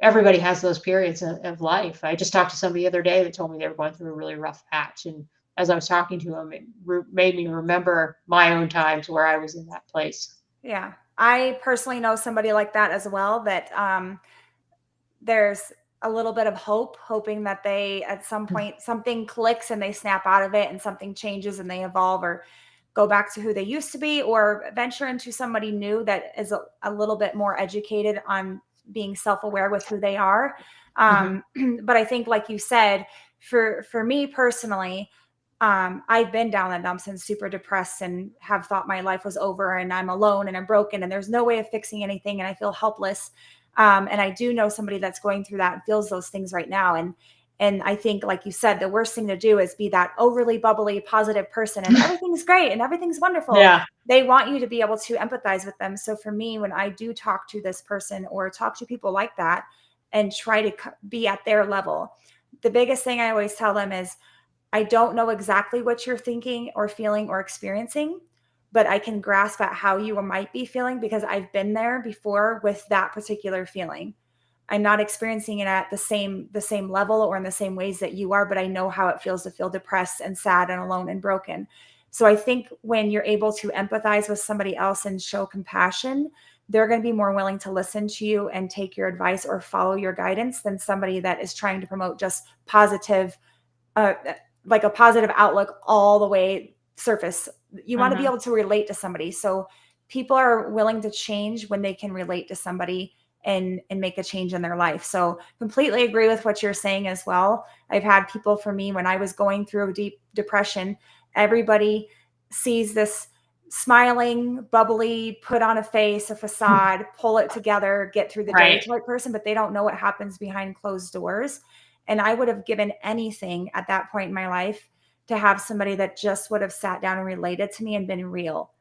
[SPEAKER 4] everybody has those periods of life. I just talked to somebody the other day that told me they were going through a really rough patch. And as I was talking to them, it made me remember my own times where I was in that place.
[SPEAKER 3] Yeah. I personally know somebody like that as well, that there's a little bit of hoping that they, at some point, something clicks and they snap out of it and something changes and they evolve or go back to who they used to be or venture into somebody new that is a little bit more educated on being self-aware with who they are. But I think, like you said, for me personally, I've been down the dumps and super depressed and have thought my life was over and I'm alone and I'm broken and there's no way of fixing anything and I feel helpless. And I do know somebody that's going through that and feels those things right now. And I think, like you said, the worst thing to do is be that overly bubbly, positive person and everything's great and everything's wonderful.
[SPEAKER 4] Yeah.
[SPEAKER 3] They want you to be able to empathize with them. So for me, when I do talk to this person or talk to people like that and try to be at their level, the biggest thing I always tell them is, I don't know exactly what you're thinking or feeling or experiencing, but I can grasp at how you might be feeling because I've been there before with that particular feeling. I'm not experiencing it at the same level or in the same ways that you are, but I know how it feels to feel depressed and sad and alone and broken. So I think when you're able to empathize with somebody else and show compassion, they're going to be more willing to listen to you and take your advice or follow your guidance than somebody that is trying to promote just positive, like a positive outlook all the way surface. You want to be able to relate to somebody. So people are willing to change when they can relate to somebody and make a change in their life. So completely agree with what you're saying as well. I've had people, for me, when I was going through a deep depression, everybody sees this smiling, bubbly, put on a face, a facade, pull it together, get through the day type person, but they don't know what happens behind closed doors. And I would have given anything at that point in my life to have somebody that just would have sat down and related to me and been real.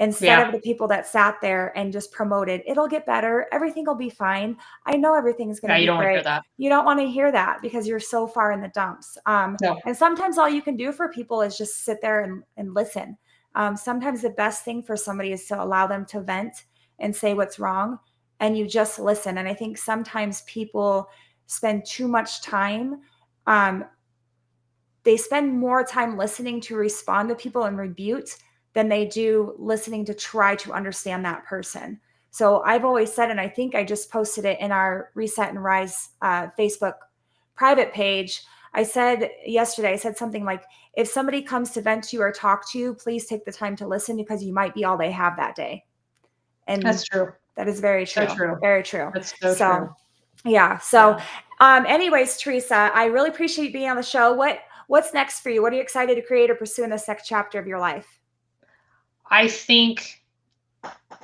[SPEAKER 3] Instead of the people that sat there and just promoted, it'll get better, everything will be fine, I know everything's going to be great. You don't want to hear that because you're so far in the dumps. And sometimes all you can do for people is just sit there and listen. Sometimes the best thing for somebody is to allow them to vent and say what's wrong, and you just listen. And I think sometimes people spend too much time. They spend more time listening to respond to people and rebuke than they do listening to try to understand that person. So I've always said, and I think I just posted it in our Reset and Rise Facebook private page. I said yesterday, I said something like, if somebody comes to vent to you or talk to you, please take the time to listen because you might be all they have that day. And
[SPEAKER 4] that's true.
[SPEAKER 3] That is very true.
[SPEAKER 4] So true.
[SPEAKER 3] Very true.
[SPEAKER 4] That's so true.
[SPEAKER 3] Yeah. So anyways, Teresa, I really appreciate you being on the show. What's next for you? What are you excited to create or pursue in this next chapter of your life?
[SPEAKER 4] I think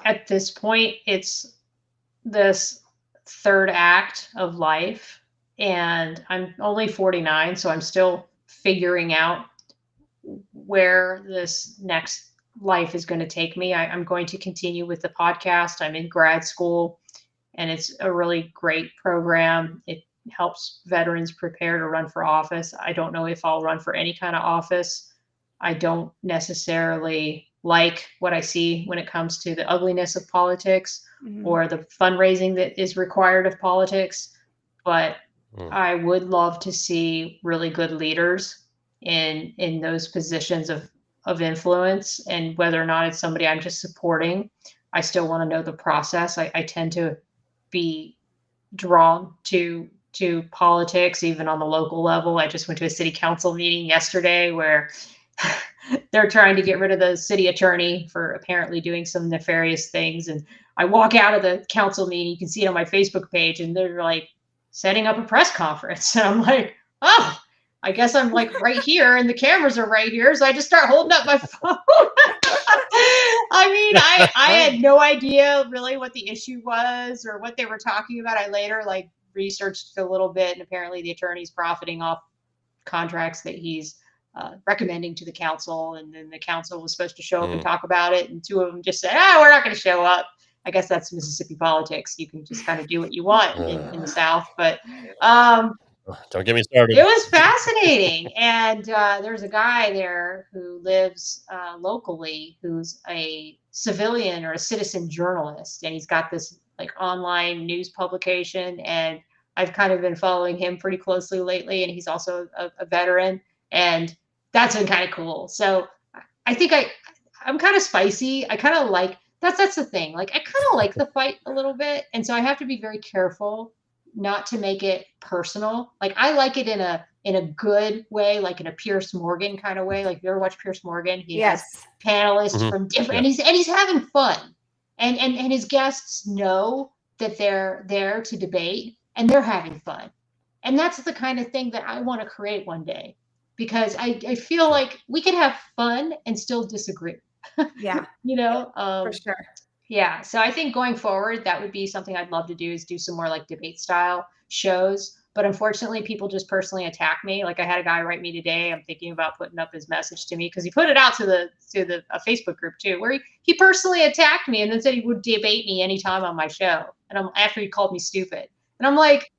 [SPEAKER 4] at this point, it's this third act of life, and I'm only 49, so I'm still figuring out where this next life is going to take me. I'm going to continue with the podcast. I'm in grad school, and it's a really great program. It helps veterans prepare to run for office. I don't know if I'll run for any kind of office. I don't necessarily like what I see when it comes to the ugliness of politics or the fundraising that is required of politics. But I would love to see really good leaders in those positions of influence, and whether or not it's somebody I'm just supporting, I still want to know the process. I tend to be drawn to politics, even on the local level. I just went to a city council meeting yesterday where they're trying to get rid of the city attorney for apparently doing some nefarious things. And I walk out of the council meeting, you can see it on my Facebook page, and they're like setting up a press conference. And I'm like, oh, I guess I'm like right here and the cameras are right here. So I just start holding up my phone. I mean, I had no idea really what the issue was or what they were talking about. I later like researched a little bit, and apparently the attorney's profiting off contracts that he's recommending to the council. And then the council was supposed to show up and talk about it. And two of them just said, we're not going to show up. I guess that's Mississippi politics. You can just kind of do what you want in the South. But
[SPEAKER 2] don't get me started.
[SPEAKER 4] It was fascinating. And there's a guy there who lives locally who's a civilian or a citizen journalist. And he's got this like online news publication. And I've kind of been following him pretty closely lately. And he's also a veteran. And that's been kind of cool. So I think I'm kind of spicy. I kind of like, that's the thing. Like, I kind of like the fight a little bit. And so I have to be very careful not to make it personal. Like, I like it in a good way, like in a Pierce Morgan kind of way. Like, if you ever watch Pierce Morgan, he has panelists from different, and he's having fun. And his guests know that they're there to debate and they're having fun. And that's the kind of thing that I want to create one day, because I feel like we can have fun and still disagree.
[SPEAKER 3] Yeah.
[SPEAKER 4] For
[SPEAKER 3] sure.
[SPEAKER 4] Yeah. So I think going forward, that would be something I'd love to do, is do some more like debate style shows. But unfortunately, people just personally attack me. Like, I had a guy write me today. I'm thinking about putting up his message to me, because he put it out to the Facebook group too, where he personally attacked me and then said he would debate me anytime on my show. And after he called me stupid. And I'm like,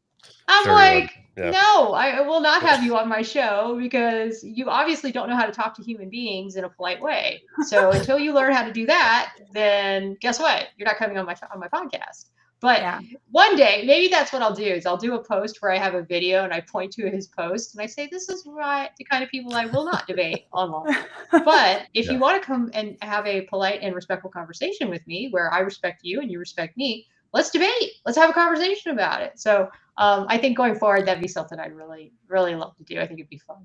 [SPEAKER 4] no, I will not have you on my show, because you obviously don't know how to talk to human beings in a polite way. So until you learn how to do that, then guess what? You're not coming on my podcast. But one day, maybe that's what I'll do, is I'll do a post where I have a video and I point to his post and I say, this is the kind of people I will not debate online. But if you want to come and have a polite and respectful conversation with me, where I respect you and you respect me, let's debate. Let's have a conversation about it. So I think going forward, that'd be something I'd really, really love to do. I think it'd be fun.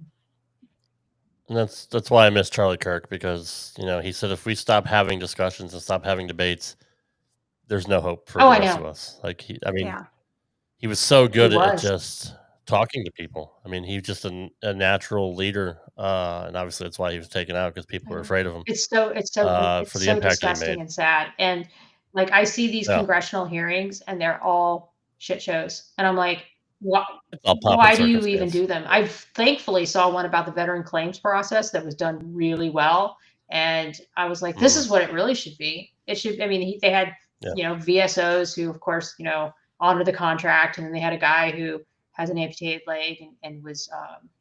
[SPEAKER 2] And that's why I miss Charlie Kirk, because he said if we stop having discussions and stop having debates, there's no hope for the rest of us. Like he was so good at just talking to people. I mean, he's just a natural leader, and obviously that's why he was taken out, because people were afraid of him.
[SPEAKER 4] It's so
[SPEAKER 2] for the impact
[SPEAKER 4] disgusting
[SPEAKER 2] he made.
[SPEAKER 4] and sad. And like, I see these congressional hearings and they're all shit shows, and I'm like, why do you even do them? I thankfully saw one about the veteran claims process that was done really well, and I was like, this is what it really should be. It should. I mean, they had VSOs who, of course, honor the contract, and then they had a guy who has an amputated leg and was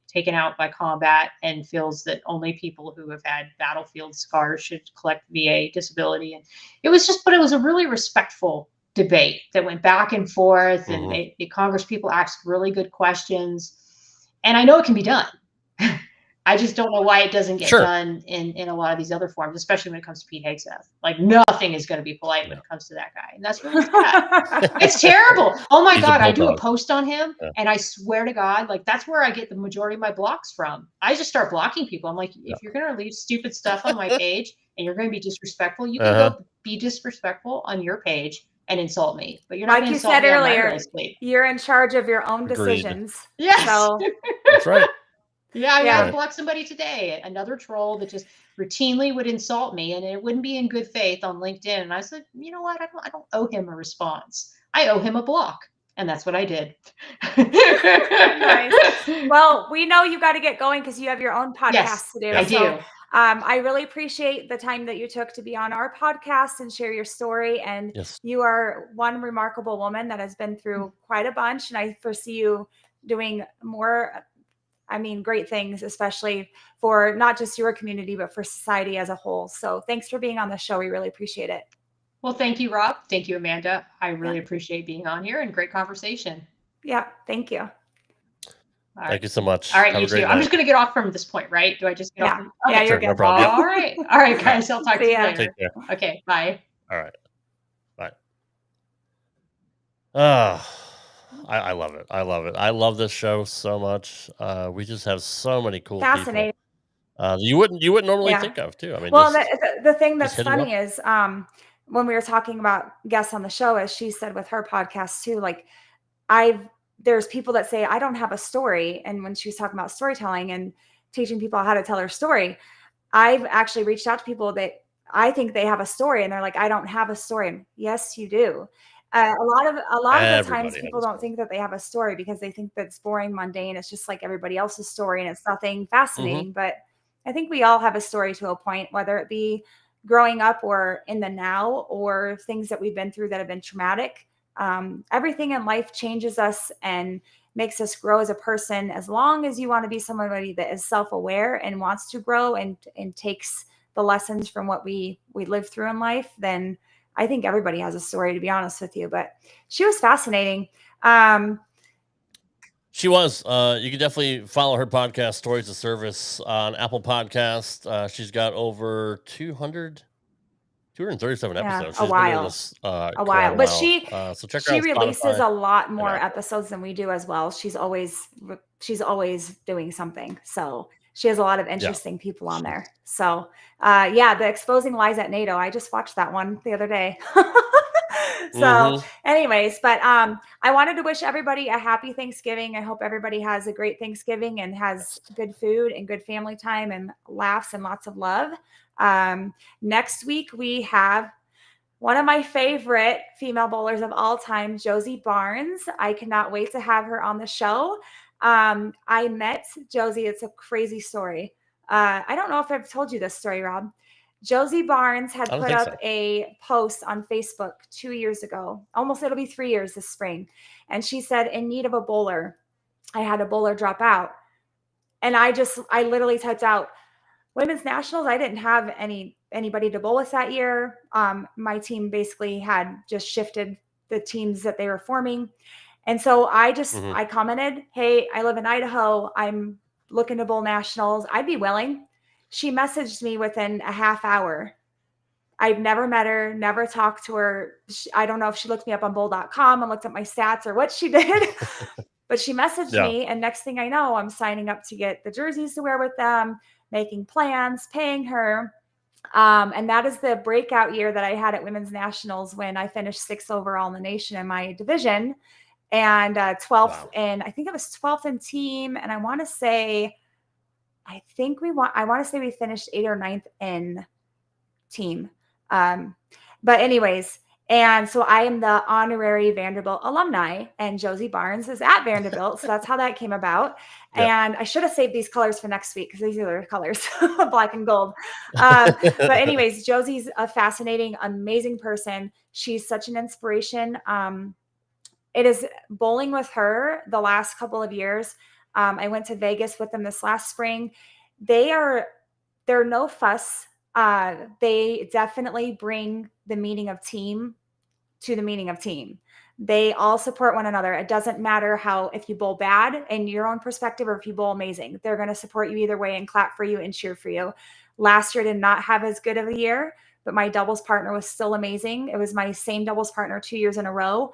[SPEAKER 4] taken out by combat and feels that only people who have had battlefield scars should collect VA disability. And it was a really respectful debate that went back and forth, and the Congress people asked really good questions. And I know it can be done. I just don't know why it doesn't get done in a lot of these other forms, especially when it comes to Pete Hegseth. Like, nothing is going to be polite when it comes to that guy. And that's really sad. It's terrible. Oh my God. I do a post on him and I swear to God, like, that's where I get the majority of my blocks from. I just start blocking people. I'm like, if you're going to leave stupid stuff on my page and you're going to be disrespectful, you can go be disrespectful on your page and insult me, but you're not going to insult me on my real estate.
[SPEAKER 3] You're in charge of your own decisions.
[SPEAKER 4] Yes.
[SPEAKER 3] So.
[SPEAKER 2] That's right.
[SPEAKER 4] Yeah, I mean, I blocked somebody today, another troll that just routinely would insult me, and it wouldn't be in good faith on LinkedIn. And I said, you know what? I don't owe him a response. I owe him a block. And that's what I did.
[SPEAKER 3] Nice. Well, we know you got to get going because you have your own podcast to do.
[SPEAKER 4] I do.
[SPEAKER 3] I really appreciate the time that you took to be on our podcast and share your story. And you are one remarkable woman that has been through quite a bunch. And I foresee you doing more, great things, especially for not just your community, but for society as a whole. So thanks for being on the show. We really appreciate it.
[SPEAKER 4] Well, thank you, Rob. Thank you, Amanda. I really appreciate being on here, and great conversation.
[SPEAKER 3] Yeah. Thank you.
[SPEAKER 2] Thank you so much.
[SPEAKER 4] All right, you too. I'm just going to get off from this point, right? Do I just get off?
[SPEAKER 3] Yeah, you're good.
[SPEAKER 2] No problem.
[SPEAKER 4] All right, guys. I'll talk to you later.
[SPEAKER 2] Take care.
[SPEAKER 4] Okay, bye.
[SPEAKER 2] All right. Bye. I love it. I love it. I love this show so much. We just have so many cool
[SPEAKER 3] Fascinating.
[SPEAKER 2] people. You wouldn't normally think of too. I mean,
[SPEAKER 3] well, the thing that's funny is when we were talking about guests on the show, as she said with her podcast too, like I've there's people that say, I don't have a story. And when she was talking about storytelling and teaching people how to tell her story, I've actually reached out to people that I think they have a story, and they're like, I don't have a story. Yes, you do. A lot of the times
[SPEAKER 2] Everybody has
[SPEAKER 3] people
[SPEAKER 2] a
[SPEAKER 3] don't
[SPEAKER 2] story.
[SPEAKER 3] think that they have a story because they think that it's boring, mundane. It's just like everybody else's story, and it's nothing
[SPEAKER 2] Mm-hmm.
[SPEAKER 3] fascinating. But I think we all have a story to a point, whether it be growing up or in the now, or things that we've been through that have been traumatic. Everything in life changes us and makes us grow as a person. As long as you want to be somebody that is self-aware and wants to grow and takes the lessons from what we live through in life, then I think everybody has a story, to be honest with you. But she was fascinating.
[SPEAKER 2] She was. You can definitely follow her podcast, Stories of Service, on Apple Podcast. She's got over 237
[SPEAKER 3] Yeah,
[SPEAKER 2] episodes.
[SPEAKER 3] a
[SPEAKER 2] She's been doing
[SPEAKER 3] while.
[SPEAKER 2] this
[SPEAKER 3] A
[SPEAKER 2] quite a
[SPEAKER 3] while. But
[SPEAKER 2] while. So check her
[SPEAKER 3] she
[SPEAKER 2] out on
[SPEAKER 3] releases
[SPEAKER 2] Spotify
[SPEAKER 3] a lot
[SPEAKER 2] and
[SPEAKER 3] more
[SPEAKER 2] Apple.
[SPEAKER 3] episodes than we do as well. She's always doing something. So she has a lot of
[SPEAKER 2] Yeah.
[SPEAKER 3] interesting people on there. So yeah, the Exposing Lies at NATO. I just watched that one the other day. So
[SPEAKER 2] Mhm.
[SPEAKER 3] anyways, but I wanted to wish everybody a happy Thanksgiving. I hope everybody has a great Thanksgiving and has good food and good family time and laughs and lots of love. Next week we have one of my favorite female bowlers of all time, Josie Barnes. I cannot wait to have her on the show. I met Josie. It's a crazy story. I don't know if I've told you this story, Rob. Josie Barnes
[SPEAKER 2] I
[SPEAKER 3] had
[SPEAKER 2] don't
[SPEAKER 3] put
[SPEAKER 2] think
[SPEAKER 3] up
[SPEAKER 2] so.
[SPEAKER 3] a post on Facebook 2 years ago. Almost, it'll be 3 years this spring. And she said, in need of a bowler. I had a bowler drop out. And I literally typed out, women's nationals. I didn't have anybody to bowl with that year. My team basically had just shifted the teams that they were forming. And so
[SPEAKER 2] Mhm.
[SPEAKER 3] I commented, hey, I live in Idaho. I'm looking to bowl nationals. I'd be willing. She messaged me within a half hour. I've never met her, never talked to her. I don't know if she looked me up on bowl.com and looked at my stats or what she did. But she messaged
[SPEAKER 2] Yeah.
[SPEAKER 3] me, and next thing I know, I'm signing up to get the jerseys to wear with them, making plans, paying her. And that is the breakout year that I had at Women's Nationals when I finished 6th overall in the nation in my division, and 12th
[SPEAKER 2] Wow.
[SPEAKER 3] in, I think it was 12th in team. And I want to say we finished 8th or 9th in team. But anyways, and so I am the honorary Vanderbilt alumni, and Josie Barnes is at Vanderbilt. So that's how that came about.
[SPEAKER 2] Yeah.
[SPEAKER 3] And I should have saved these colors for next week because these are their colors, black and gold. But anyways, Josie's a fascinating, amazing person. She's such an inspiration. It is bowling with her the last couple of years. I went to Vegas with them this last spring. They're no fuss. They definitely bring the meaning of team to the meaning of team. They all support one another. It doesn't matter if you bowl bad in your own perspective or if you bowl amazing. They're going to support you either way and clap for you and cheer for you. Last year did not have as good of a year, but my doubles partner was still amazing. It was my same doubles partner 2 years in a row.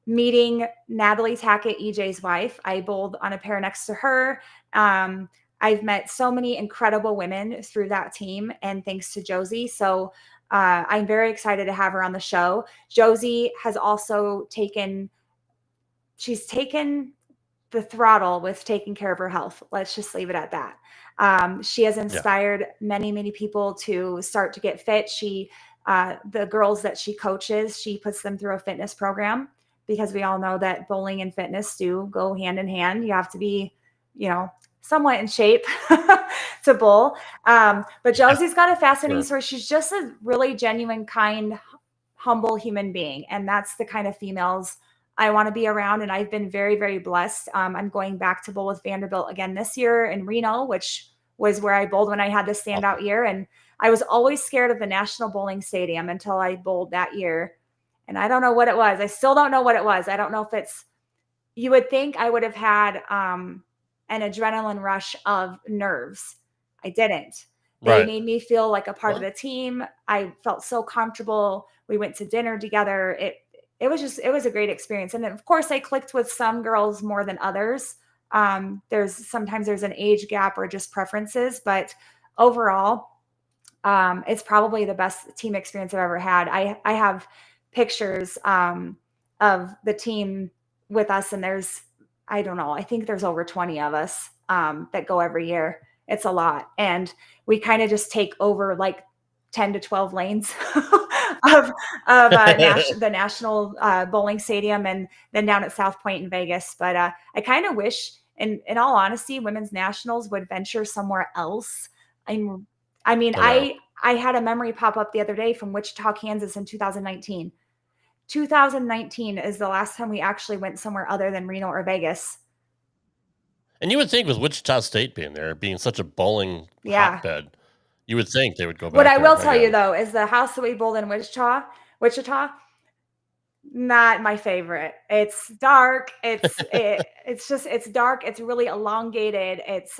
[SPEAKER 3] Meeting Natalie Tackett, EJ's wife, I bowled on a pair next to her. I've met so many incredible women through that team, and thanks to Josie. So I'm very excited to have her on the show. Josie has also taken the throttle with taking care of her health. Let's just leave it at that. She has inspired many, many people to start to get fit. The girls that she coaches, she puts them through a fitness program, because we all know that bowling and fitness do go hand in hand. You have to be, somewhat in shape to bowl. But Josie's got a fascinating story. She's just a really genuine, kind, humble human being. And that's the kind of females I want to be around. And I've been very, very blessed. I'm going back to bowl with Vanderbilt again this year in Reno, which was where I bowled when I had the standout year. And I was always scared of the National Bowling Stadium until I bowled that year. And I don't know what it was. I still don't know what it was. I don't know if you would think I would have had an adrenaline rush of nerves. I didn't. They made me feel like a part of the team. I felt so comfortable. We went to dinner together. It was a great experience. And of course I clicked with some girls more than others. Sometimes there's an age gap or just preferences, but overall, it's probably the best team experience I've ever had. I have pictures of the team with us, and there's, I don't know, I think there's over 20 of us that go every year. It's a lot. And we kind of just take over like 10 to 12 lanes of the National Bowling Stadium, and then down at South Point in Vegas. But I kind of wish, in all honesty, women's nationals would venture somewhere else. I mean, I had a memory pop up the other day from Wichita, Kansas in 2019. 2019 is the last time we actually went somewhere other than Reno or Vegas.
[SPEAKER 2] And you would think with Wichita State being there, being such a bowling hotbed, you would think they would go back.
[SPEAKER 3] What I will tell you though is the house that we bowled in Wichita, not my favorite. It's dark. It's dark. It's really elongated. It's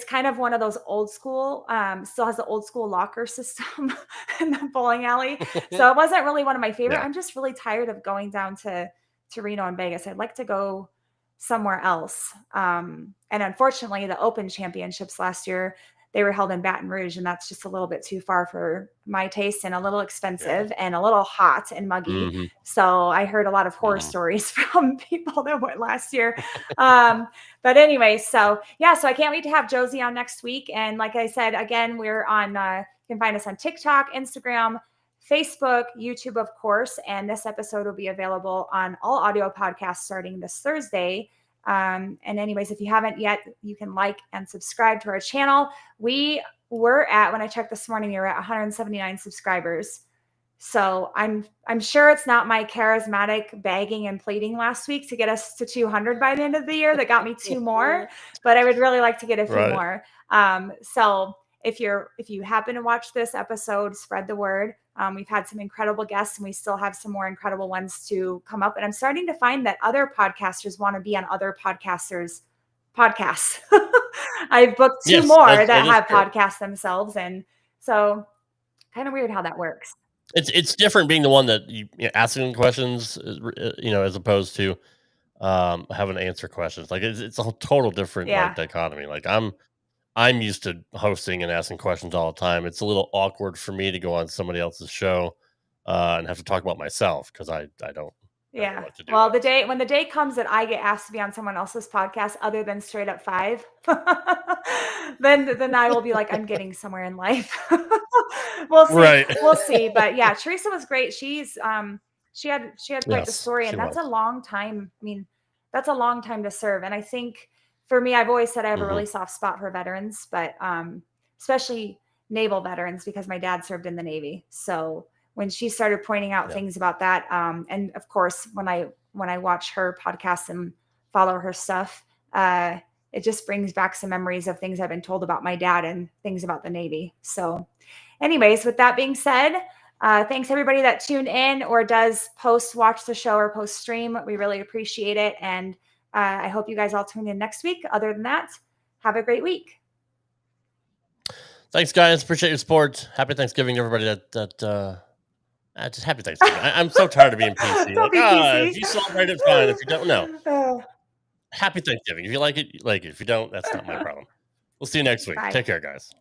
[SPEAKER 3] kind of one of those old school, still has the old school locker system in the bowling alley. So it wasn't really one of my favorite. I'm just really tired of going down to Reno and Vegas. I'd like to go somewhere else. And unfortunately, the Open Championships last year, they were held in Baton Rouge, and that's just a little bit too far for my taste, and a little expensive and a little hot and muggy. So I heard a lot of horror stories from people that went last year. But anyway, so I can't wait to have Josie on next week. And like I said, again, we're on, you can find us on TikTok, Instagram, Facebook, YouTube, of course. And this episode will be available on all audio podcasts starting this Thursday. And anyways, if you haven't yet, you can like and subscribe to our channel. We were at, when I checked this morning, we were at 179 subscribers. So I'm sure it's not my charismatic begging and pleading last week to get us to 200 by the end of the year that got me 2 more, but I would really like to get a few more. So if you happen to watch this episode, spread the word. We've had some incredible guests, and we still have some more incredible ones to come up. And I'm starting to find that other podcasters want to be on other podcasters' podcasts. I've booked 2 more that have podcasts themselves. And so kind of weird how that works.
[SPEAKER 2] It's different being the one that you asking questions, as opposed to having to answer questions. Like it's a total different like dichotomy. Like I'm used to hosting and asking questions all the time. It's a little awkward for me to go on somebody else's show and have to talk about myself, because I don't.
[SPEAKER 3] Yeah. Well, when the day comes that I get asked to be on someone else's podcast other than Straight Up 5, then I will be like, I'm getting somewhere in life. We'll see.
[SPEAKER 2] Right.
[SPEAKER 3] We'll see. But yeah, Teresa was great. She's she had quite the story, and that's a long time. I mean, that's a long time to serve. And I think for me, I've always said I have a really soft spot for veterans, but especially naval veterans, because my dad served in the Navy. So when she started pointing out things about that, and of course, when I watch her podcast and follow her stuff, it just brings back some memories of things I've been told about my dad and things about the Navy. So anyways, with that being said, thanks everybody that tuned in or does watch the show or post stream. We really appreciate it. And I hope you guys all tune in next week. Other than that, have a great week.
[SPEAKER 2] Thanks, guys. Appreciate your support. Happy Thanksgiving, everybody. Just happy Thanksgiving. I'm so tired of being PC.
[SPEAKER 3] Don't be PC.
[SPEAKER 2] If you celebrate it, fine. If you don't, no. Happy Thanksgiving. If you like it, you like it. If you don't, that's not my problem. We'll see you next week.
[SPEAKER 3] Bye.
[SPEAKER 2] Take care, guys.